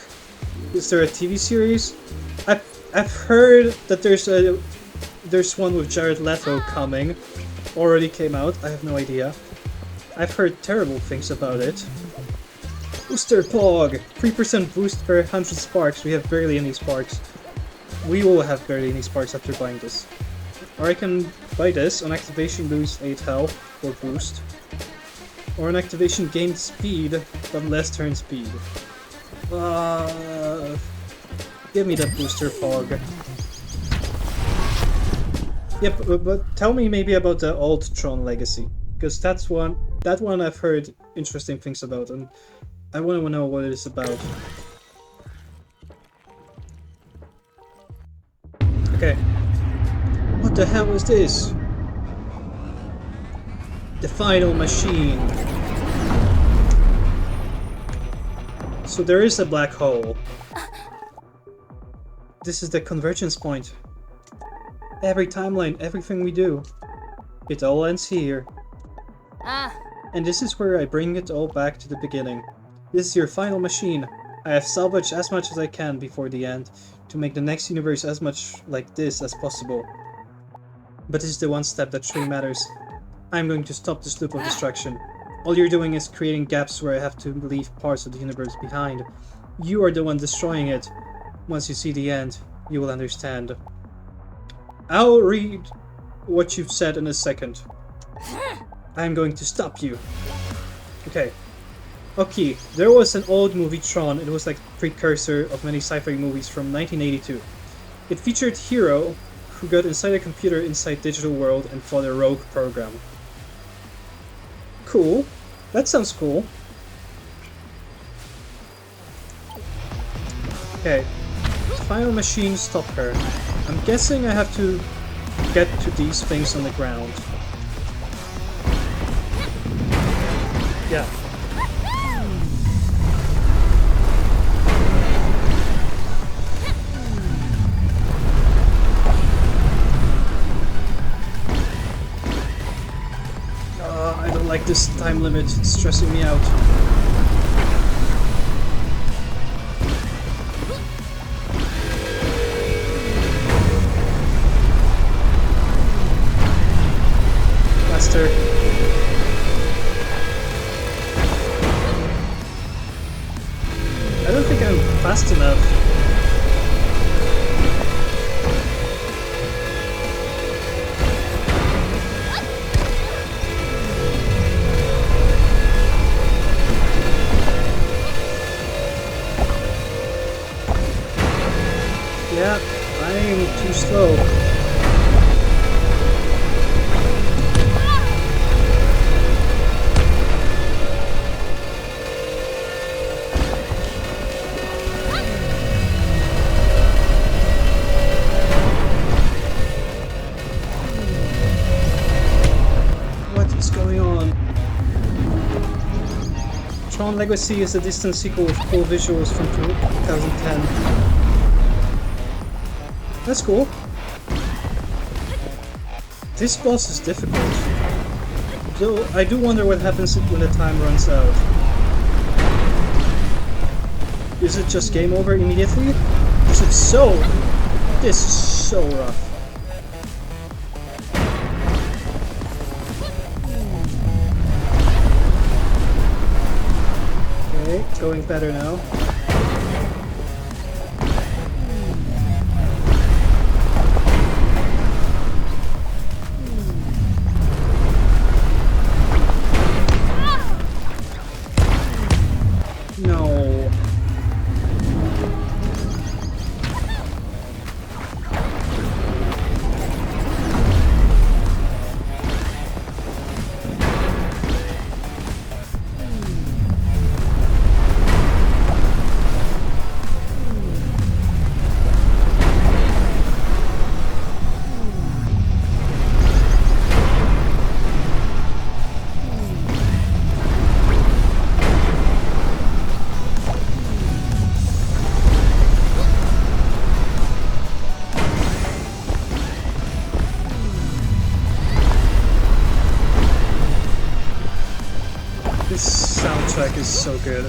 A: Is there a TV series? I've heard that there's one with Jared Leto coming. Already came out. I have no idea. I've heard terrible things about it. Booster Pog! 3% boost per 100 sparks. We have barely any sparks. We will have barely any sparks after buying this. Or I can buy this. On activation lose 8 health for boost. Or on activation gain speed, but less turn speed. Give me that Booster Pog. Yep, but tell me maybe about the old Tron Legacy. Because that one I've heard interesting things about, and I want to know what it is about. Okay. What the hell is this? The final machine. So there is a black hole. This is the convergence point. Every timeline, everything we do. It all ends here. And this is where I bring it all back to the beginning. This is your final machine. I have salvaged as much as I can before the end, to make the next universe as much like this as possible. But this is the one step that truly matters. I'm going to stop this loop of destruction. All you're doing is creating gaps where I have to leave parts of the universe behind. You are the one destroying it. Once you see the end, you will understand. I'll read what you've said in a second. I'm going to stop you. Okay. Okay, there was an old movie Tron. It was like a precursor of many sci-fi movies from 1982. It featured Hero, who got inside a computer inside digital world and fought a rogue program. Cool. That sounds cool. Okay. Final machine, stop her. I'm guessing I have to get to these things on the ground. Yeah. I don't like this time limit, it's stressing me out. Faster. I don't think I'm fast enough. Yeah, I'm too slow. What is going on? Tron Legacy is a distant sequel with cool visuals from 2010. That's cool. This boss is difficult. Though I do wonder what happens when the time runs out. Is it just game over immediately? Is it so... This is so rough. Okay, going better now. soundtrack is so good.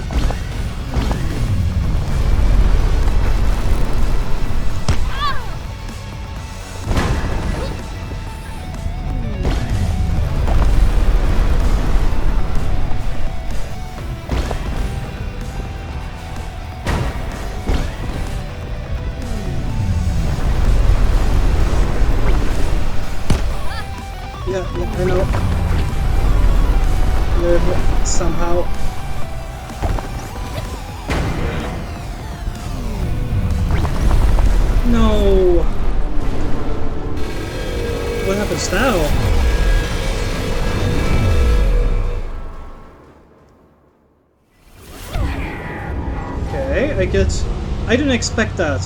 A: Yeah, I know. Live somehow. No! What happens now? Okay, I didn't expect that.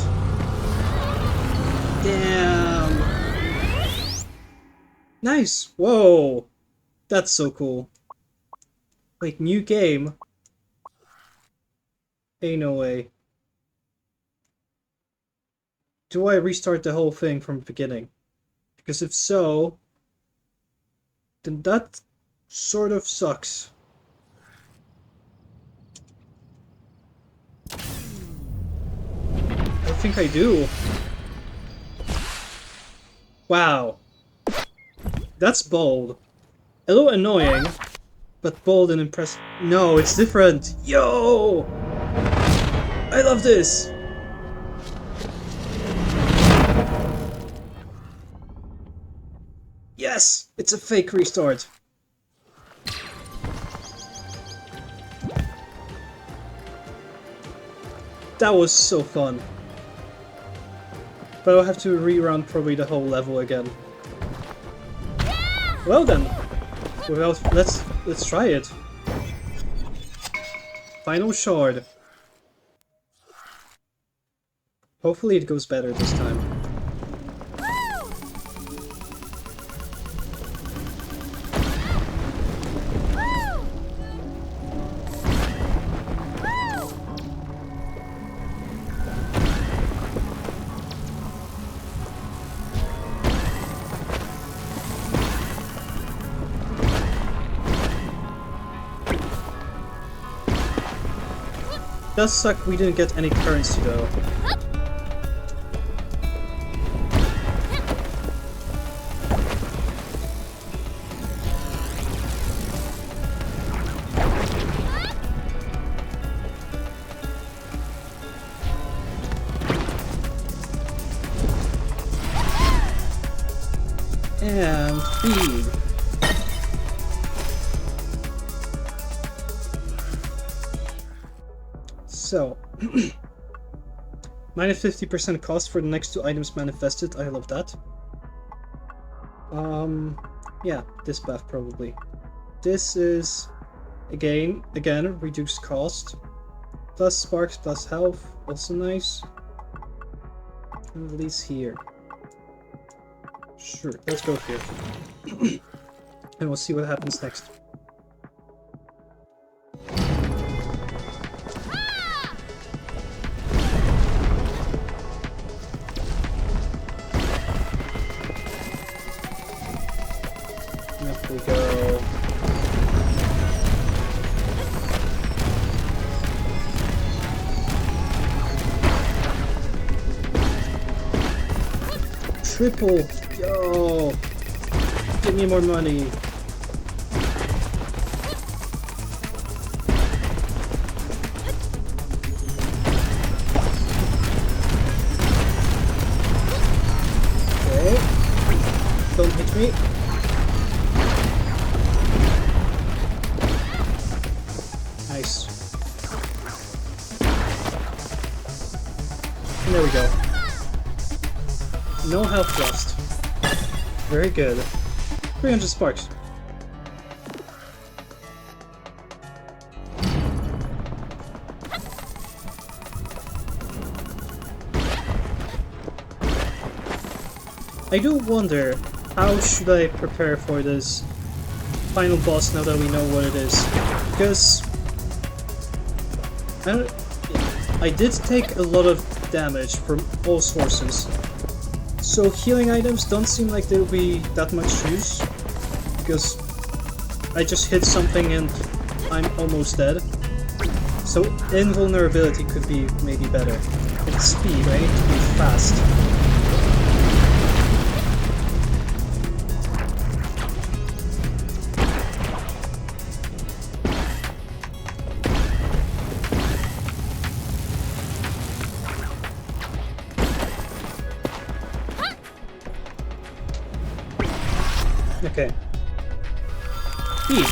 A: Damn. Nice! Whoa! That's so cool. Wait, new game? Ain't no way. Do I restart the whole thing from the beginning? Because if so, then that sort of sucks. I think I do. Wow. That's bold. A little annoying, but bold and impressive. No, it's different. Yo! I love this! Yes! It's a fake restart. That was so fun. But I'll have to rerun probably the whole level again. Well then, let's try it. Final shard. Hopefully it goes better this time. Does suck we didn't get any currency though. And feed. So, minus 50% cost for the next 2 items manifested. I love that. Yeah, this path probably. This is again reduced cost. Plus sparks, plus health, also nice. And release here. Sure, let's go here. And we'll see what happens next. Up we go. Triple! Yo! Give me more money! Okay. Don't hit me. Nice. And there we go. No health lost. Very good. 300 sparks. I do wonder, how should I prepare for this final boss now that we know what it is? Because I did take a lot of damage from all sources. So healing items don't seem like they'll be that much use, because I just hit something and I'm almost dead. So invulnerability could be maybe better. It's speed, I need to be fast. Okay. E.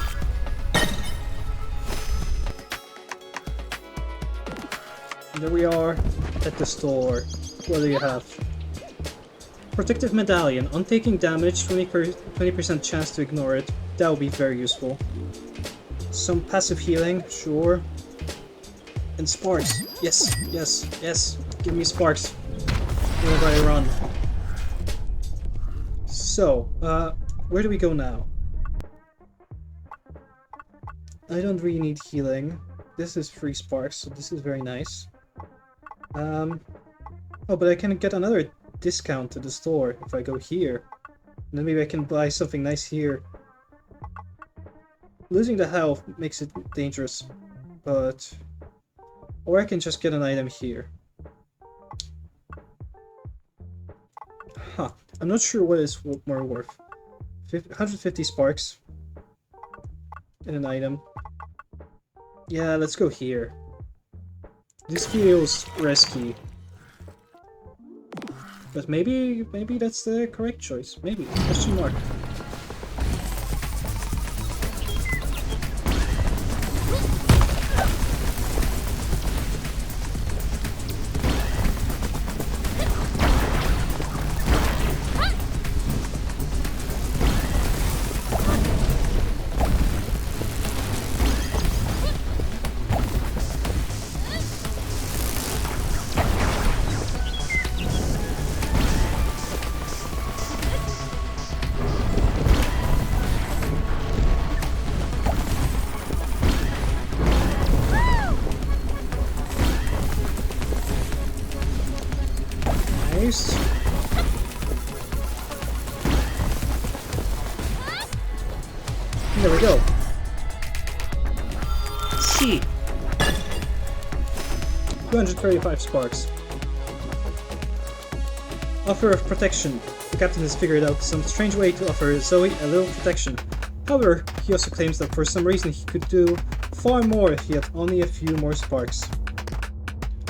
A: There we are at the store. What do you have? Protective medallion. On taking damage, 20% chance to ignore it. That would be very useful. Some passive healing, sure. And sparks. Yes, yes, yes. Give me sparks whenever I run. So, where do we go now? I don't really need healing. This is free sparks, so this is very nice. Oh, but I can get another discount at the store if I go here. And then maybe I can buy something nice here. Losing the health makes it dangerous, but... Or I can just get an item here. Huh. I'm not sure what is more worth. 150 sparks. And an item. Yeah, let's go here. This feels risky. But maybe that's the correct choice. Maybe. Question mark. There we go. C. 235 sparks. Offer of protection. The captain has figured out some strange way to offer Zoe a little protection. However, he also claims that for some reason he could do far more if he had only a few more sparks.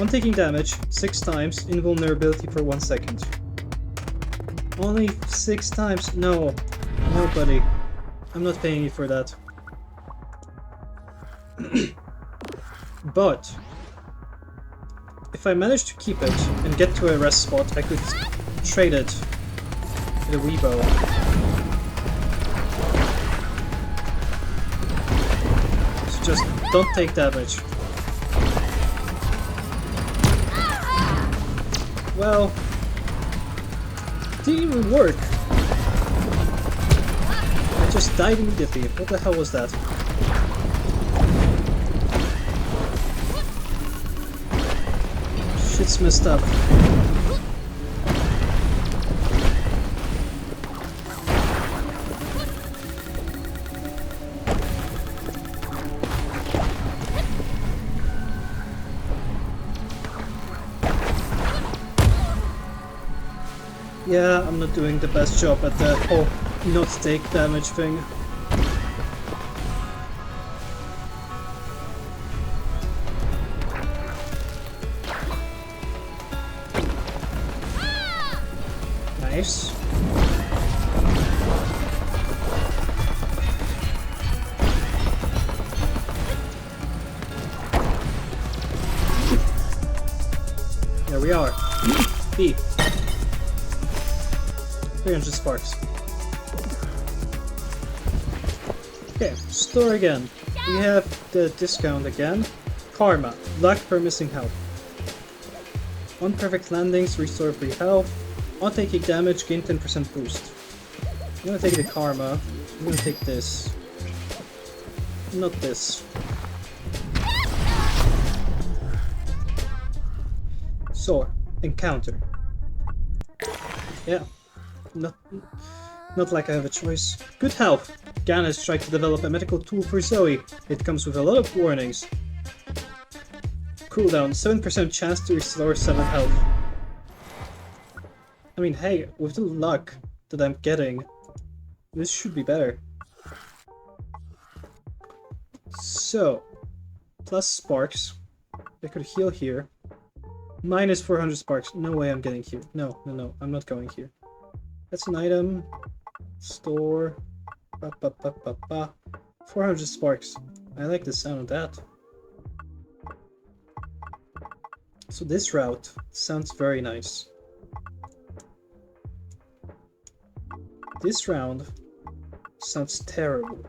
A: On taking damage, 6 times, invulnerability for 1 second. Only 6 times? No. No, buddy. I'm not paying you for that. But if I manage to keep it and get to a rest spot, I could trade it to the Weebo. So just don't take damage. Well, didn't even work. I just died immediately. What the hell was that? Shit's messed up. Yeah, I'm not doing the best job at the whole not take damage thing. Nice. There we are. B. 300 sparks. Okay, store again. We have the discount again. Karma. Luck per missing health. On perfect landings, restore free health. On taking damage, gain 10% boost. I'm gonna take the Karma. I'm gonna take this. Not this. So, encounter. Yeah. Not like I have a choice. Good health. Gan has tried to develop a medical tool for Zoe. It comes with a lot of warnings. cooldown, 7% chance to restore 7 health. I mean, hey, with the luck that I'm getting, this should be better. So, plus sparks. I could heal here. Minus 400 sparks. No way I'm getting here. No, no, no. I'm not going here. That's an item. Store. Ba, ba, ba, ba, ba. 400 sparks. I like the sound of that. So this route sounds very nice. This round sounds terrible.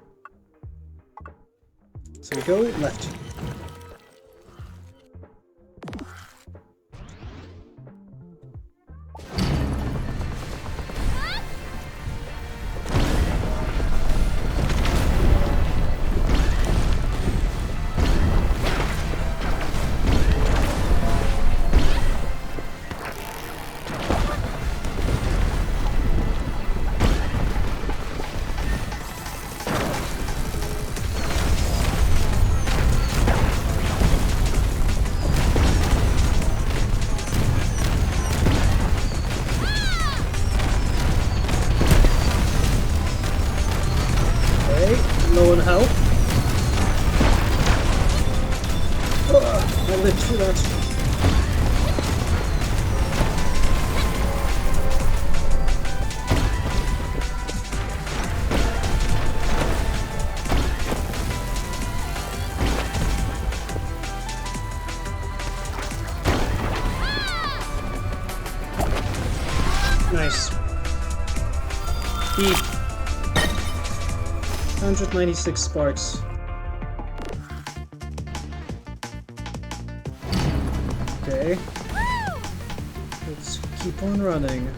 A: So we go left. Low on health. I lived through that. Nice. Beep. 196 sparks. Okay. Let's keep on running.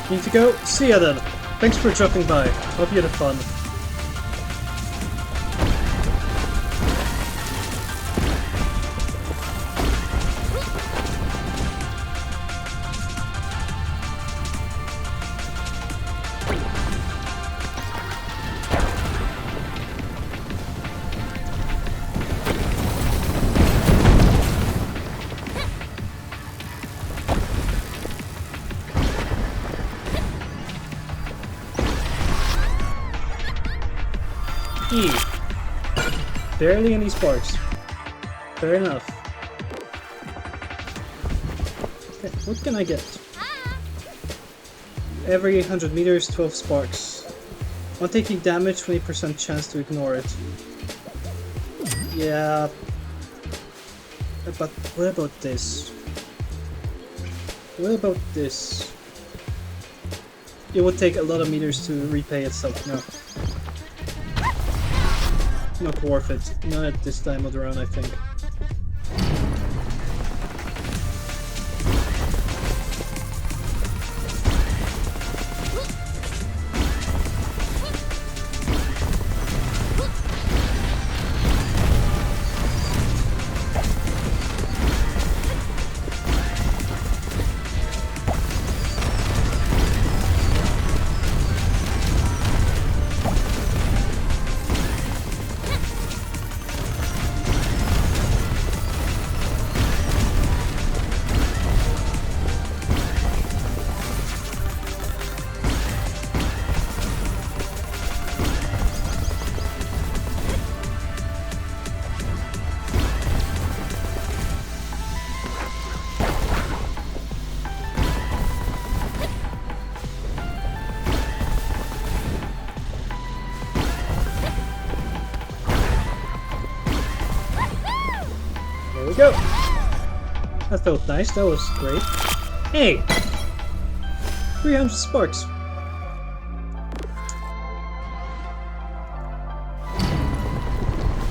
A: Need to go? See ya then. Thanks for dropping by. Hope you had fun. E. Barely any sparks. Fair enough. Okay, what can I get? Every 100 meters, 12 sparks. On taking damage, 20% chance to ignore it. Yeah. But what about this? What about this? It would take a lot of meters to repay itself. No. Not worth it. Not at this time of the run, I think. Go! That felt nice, that was great. Hey! 300 sparks.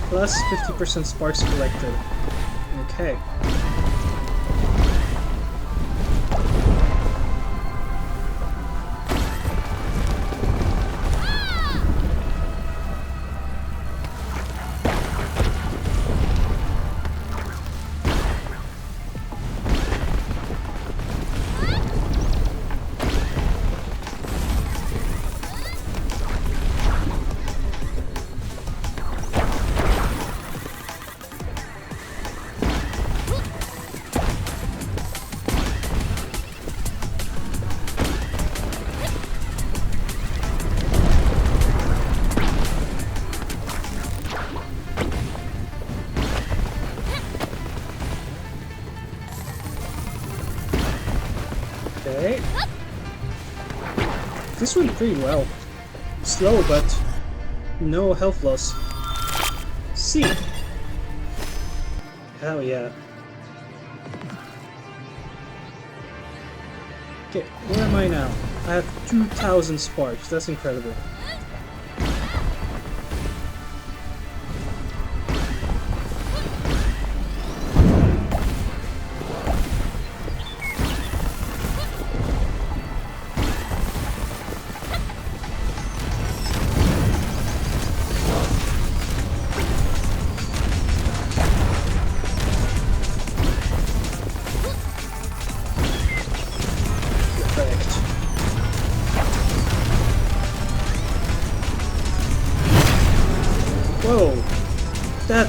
A: Plus 50% sparks collected. Okay. Okay. This went pretty well. Slow, but no health loss. C. Hell yeah. Okay, where am I now? I have 2,000 sparks. That's incredible. Whoa! That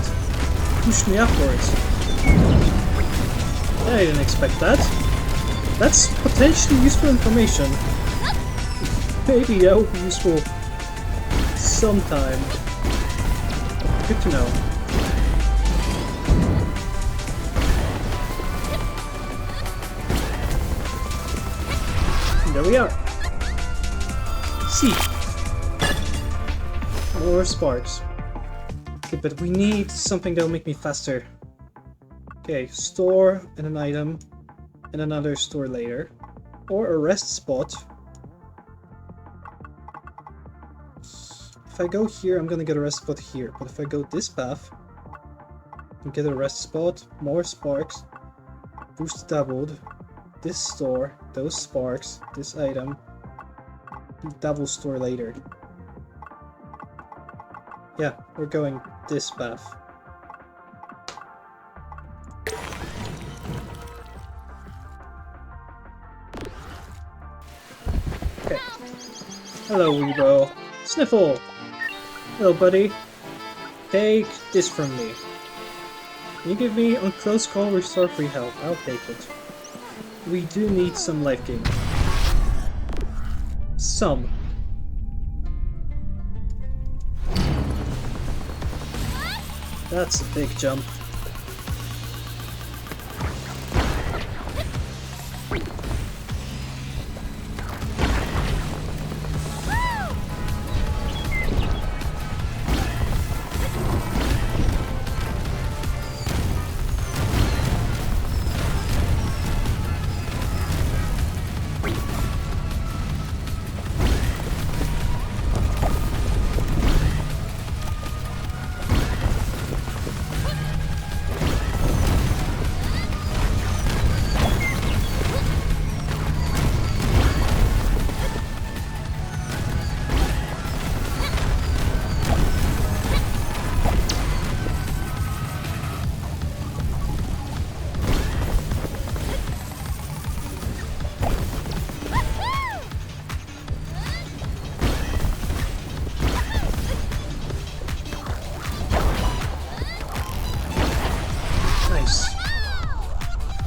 A: pushed me upwards. I didn't expect that. That's potentially useful information. Maybe that will be useful sometime. Good to know. And there we are. See. More sparks. Okay, but we need something that'll make me faster. Okay, store and an item, and another store later. Or a rest spot. If I go here, I'm gonna get a rest spot here. But if I go this path, and get a rest spot, more sparks, boost doubled, this store, those sparks, this item, double store later. Yeah, we're going this path. Okay. Hello, Weebo. Sniffle! Hello, buddy. Take this from me. Can you give me on close call restore free health? I'll take it. We do need some life gain. Some. That's a big jump.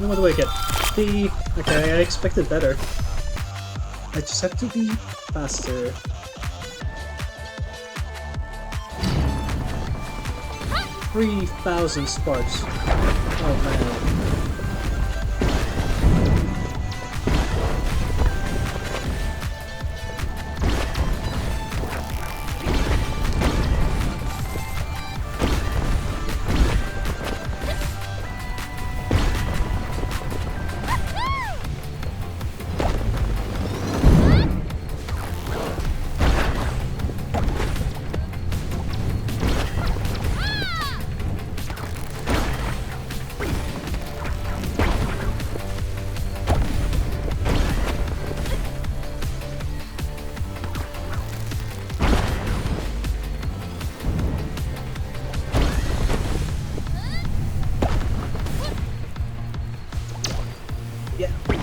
A: What do I get? B. Okay, I expected better. I just have to be faster. $3,000 sparks. Oh man.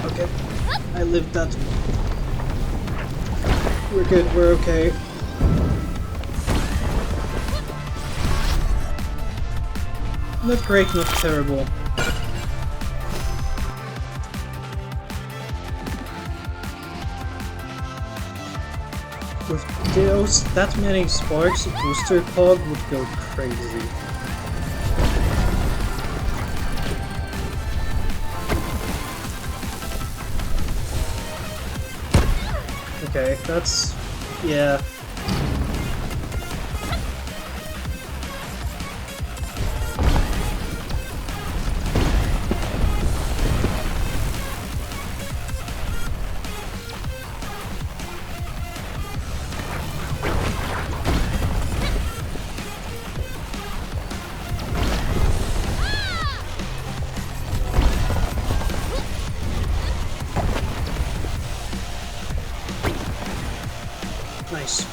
A: Okay, I lived that. We're good, we're okay. Not great, not terrible. With that many sparks, Booster Pod would go crazy. Okay, that's... yeah. Nice.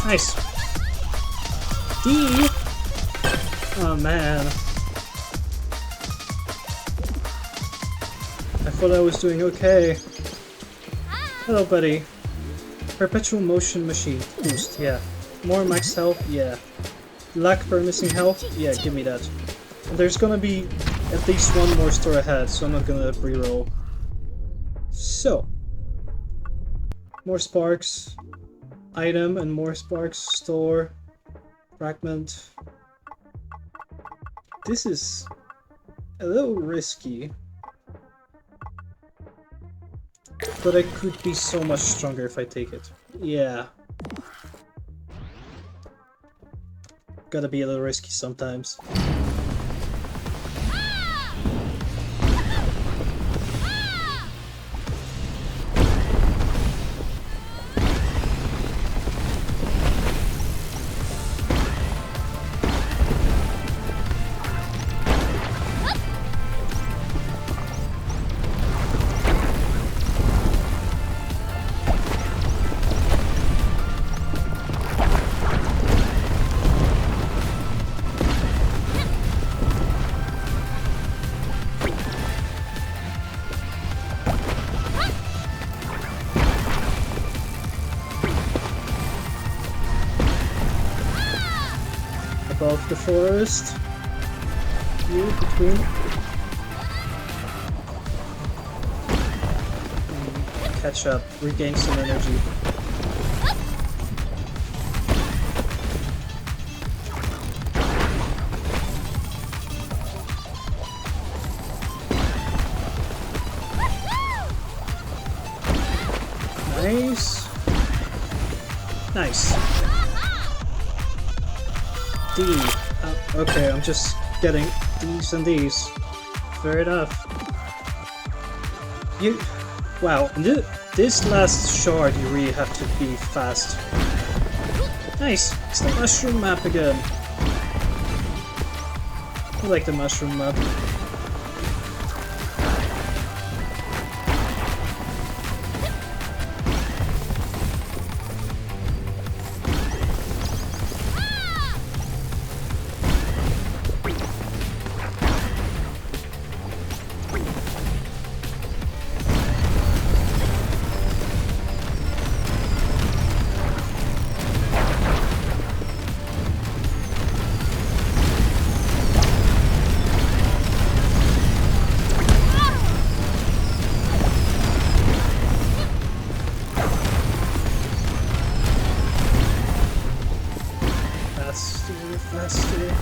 A: Nice. D. Oh man. I thought I was doing okay. Hello, buddy. Perpetual motion machine. Boost, yeah. More max health, yeah. Lack per missing health, yeah, give me that. And there's gonna be at least one more store ahead, so I'm not gonna reroll. So. More sparks. Item and more sparks. Store. Fragment. This is a little risky, but I could be so much stronger if I take it. Yeah. Gotta be a little risky sometimes. Above the forest. Here, between. Catch up, regain some energy. Nice. Nice. D. Okay, I'm just getting these and these. Fair enough. You... Wow, this last shard you really have to be fast. Nice! It's the mushroom map again. I like the mushroom map. Faster.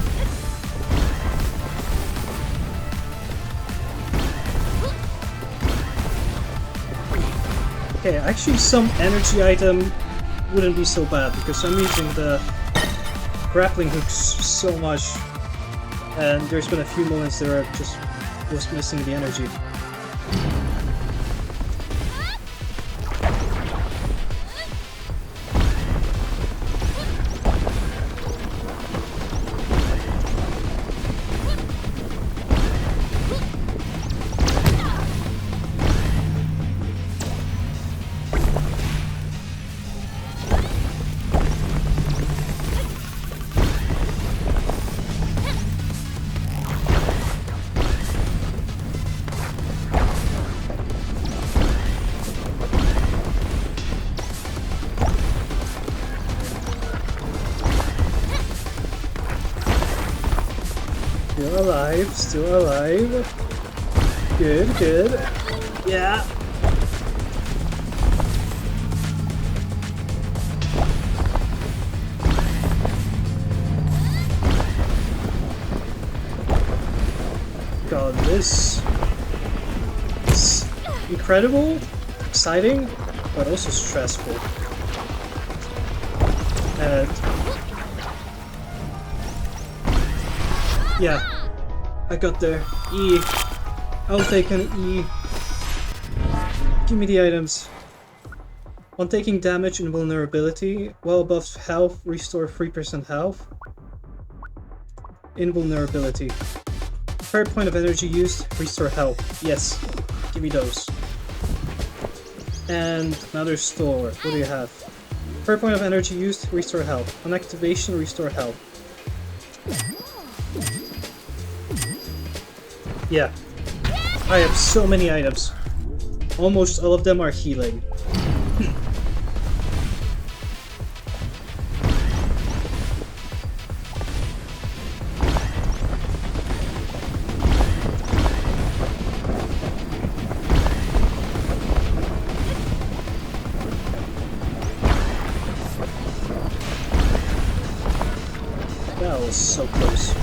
A: Okay, actually some energy item wouldn't be so bad because I'm using the grappling hooks so much and there's been a few moments there I just was missing the energy. alive, still alive. Good, good. Yeah. God, this is incredible, exciting, but also stressful. And yeah, I got there. E. I'll take an E. Give me the items. On taking damage and vulnerability, well above health, restore 3% health. Invulnerability. Per point of energy used, restore health. Yes, give me those. And another store. What do you have? Per point of energy used, restore health. On activation, restore health. Yeah. I have so many items. Almost all of them are healing. That was so close.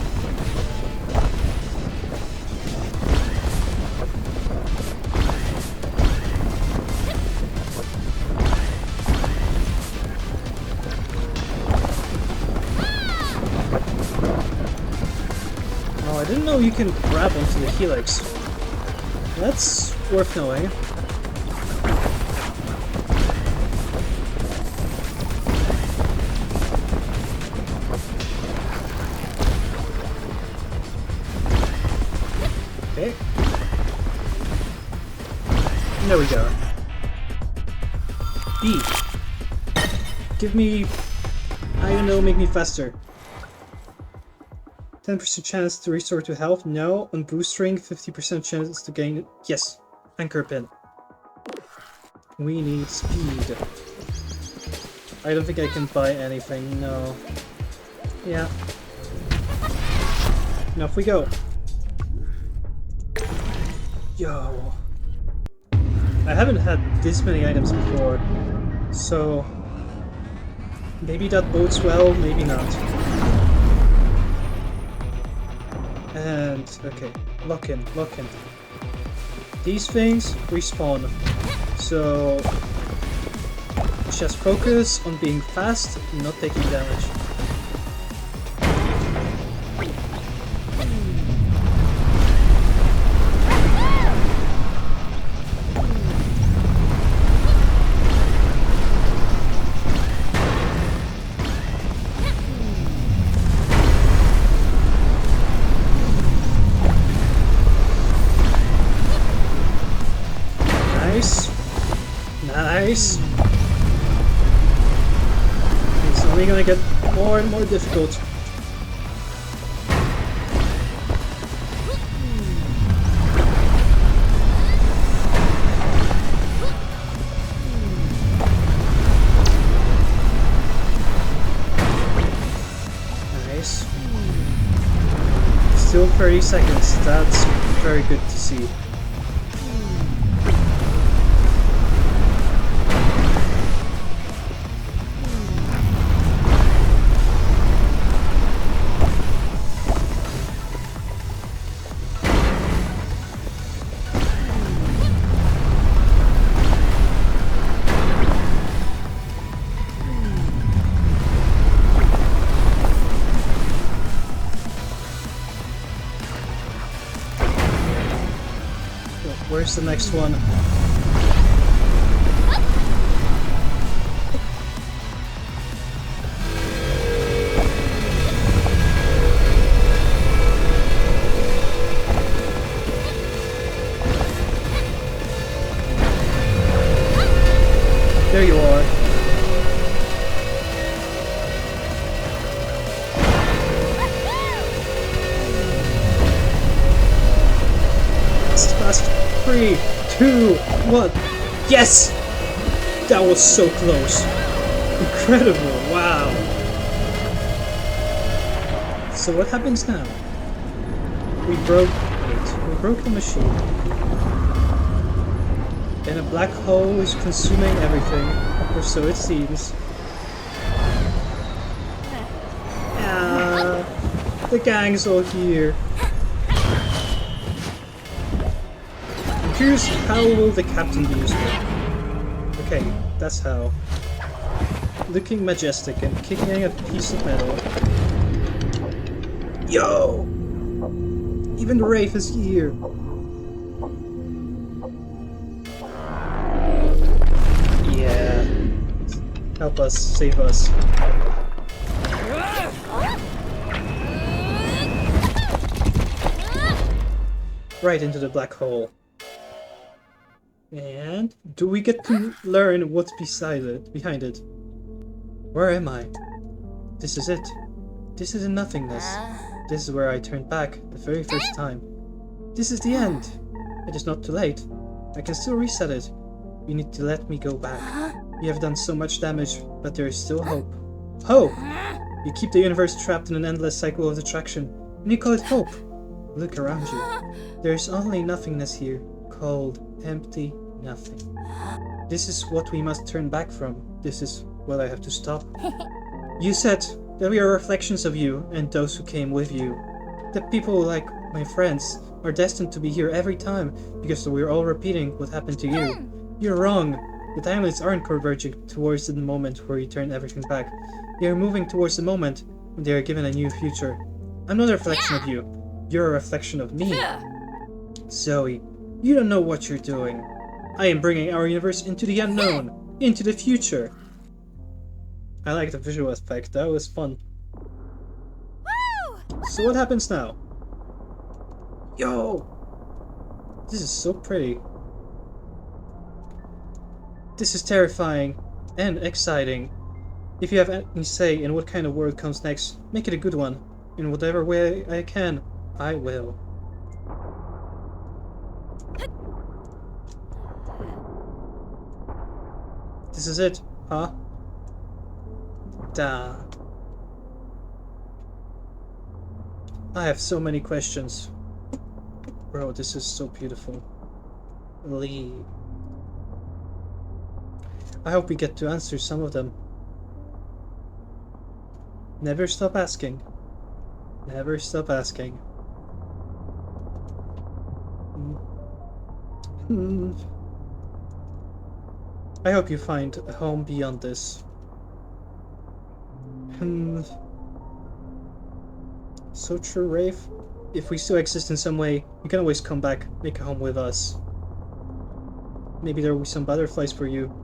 A: Oh, I didn't know you can grab onto the helix. That's worth knowing. Okay. There we go. B. Give me... I don't know, make me faster. 10% chance to restore to health? No. On boostering, 50% chance to gain... Yes. Anchor pin. We need speed. I don't think I can buy anything, no. Yeah. Now off we go. Yo. I haven't had this many items before, so maybe that bodes well, maybe not. And, okay, lock in, lock in. These things respawn, so just focus on being fast and not taking damage. Nice. It's only gonna get more and more difficult. Nice. Still 30 seconds. That's very good to see. Where's the next one? There you are. Fast. 3, 2, 1. Yes! That was so close. Incredible. Wow. So what happens now? We broke it. We broke the machine. And a black hole is consuming everything, or so it seems. The gang's all here. I'm curious, how will the captain be useful? Okay, that's how. Looking majestic and kicking a piece of metal. Yo! Even the Wraith is here. Yeah. Help us, save us. Right into the black hole. And do we get to learn what's behind it? Where am I? This is it. This is nothingness. This is where I turned back the very first time. This is the end. It is not too late. I can still reset it. You need to let me go back. You have done so much damage, but there is still hope. Hope! You keep the universe trapped in an endless cycle of destruction, and you call it hope. Look around you. There is only nothingness here. Cold, empty, nothing. This is what we must turn back from. This is what I have to stop. You said that we are reflections of you and those who came with you. That people like my friends are destined to be here every time because we're all repeating what happened to you. You're wrong. The timelines aren't converging towards the moment where you turn everything back. They are moving towards the moment when they are given a new future. I'm not a reflection of you. You're a reflection of me. Zoe, you don't know what you're doing. I am bringing our universe into the unknown, into the future. I like the visual aspect, that was fun. So what happens now? Yo! This is so pretty. This is terrifying and exciting. If you have any say in what kind of world comes next, make it a good one. In whatever way I can, I will. This is it, huh? Da. I have so many questions. Bro, this is so beautiful. Lee. I hope we get to answer some of them. Never stop asking. Never stop asking. I hope you find a home beyond this. So true, Wraith. If we still exist in some way, you can always come back, make a home with us. Maybe there will be some butterflies for you.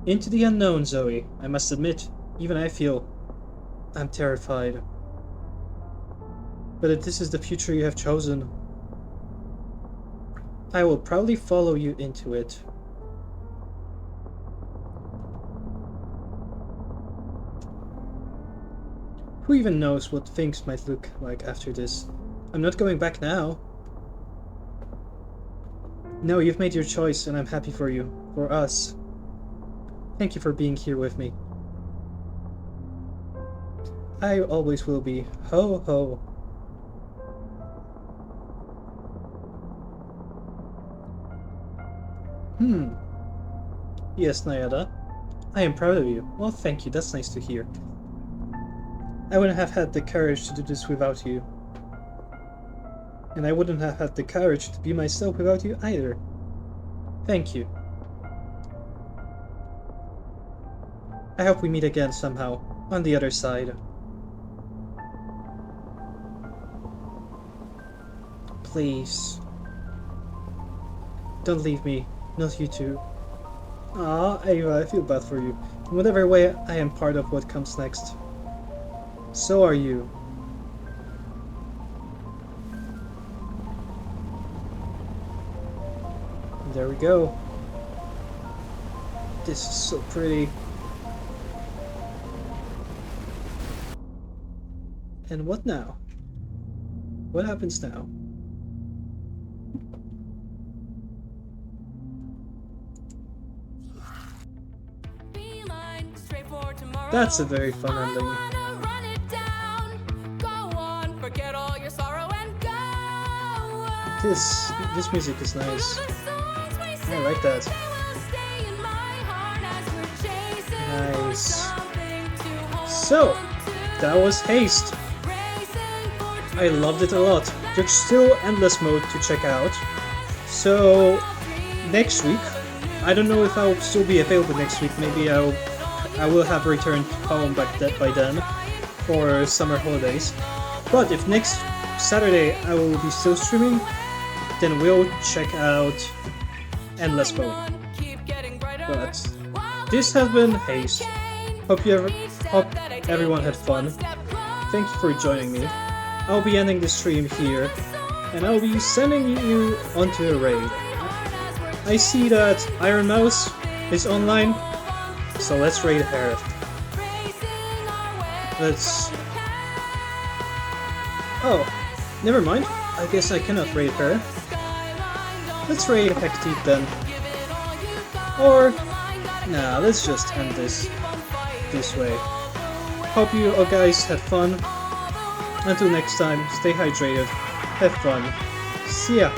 A: Into the unknown, Zoe. I must admit, even I feel I'm terrified. But if this is the future you have chosen, I will proudly follow you into it. Who even knows what things might look like after this? I'm not going back now. No, you've made your choice and I'm happy for you. For us. Thank you for being here with me. I always will be. Ho ho. Yes, Nayada. I am proud of you. Well, thank you. That's nice to hear. I wouldn't have had the courage to do this without you. And I wouldn't have had the courage to be myself without you either. Thank you. I hope we meet again somehow, on the other side. Please. Don't leave me. Not you too. Ah, Ava, I feel bad for you. In whatever way, I am part of what comes next. So are you. And there we go. This is so pretty. And what now? What happens now?
B: That's a very fun ending. Forget all your sorrow and
A: This music is nice. I like that. Nice. So, that was Haste. I loved it a lot. There's still Endless Mode to check out. So, next week, I don't know if I'll still be available next week. Maybe I will have returned home by then for summer holidays. But if next Saturday I will be still streaming, then we'll check out Endless Mode. But this has been Haste. Hope everyone had fun. Thank you for joining me. I'll be ending the stream here, and I'll be sending you onto a raid. I see that Iron Mouse is online, so let's raid her. Oh, never mind. I guess I cannot raid her. Let's raid Hectic then. Or, nah, let's just end this way. Hope you all guys had fun. Until next time, stay hydrated, have fun. See ya!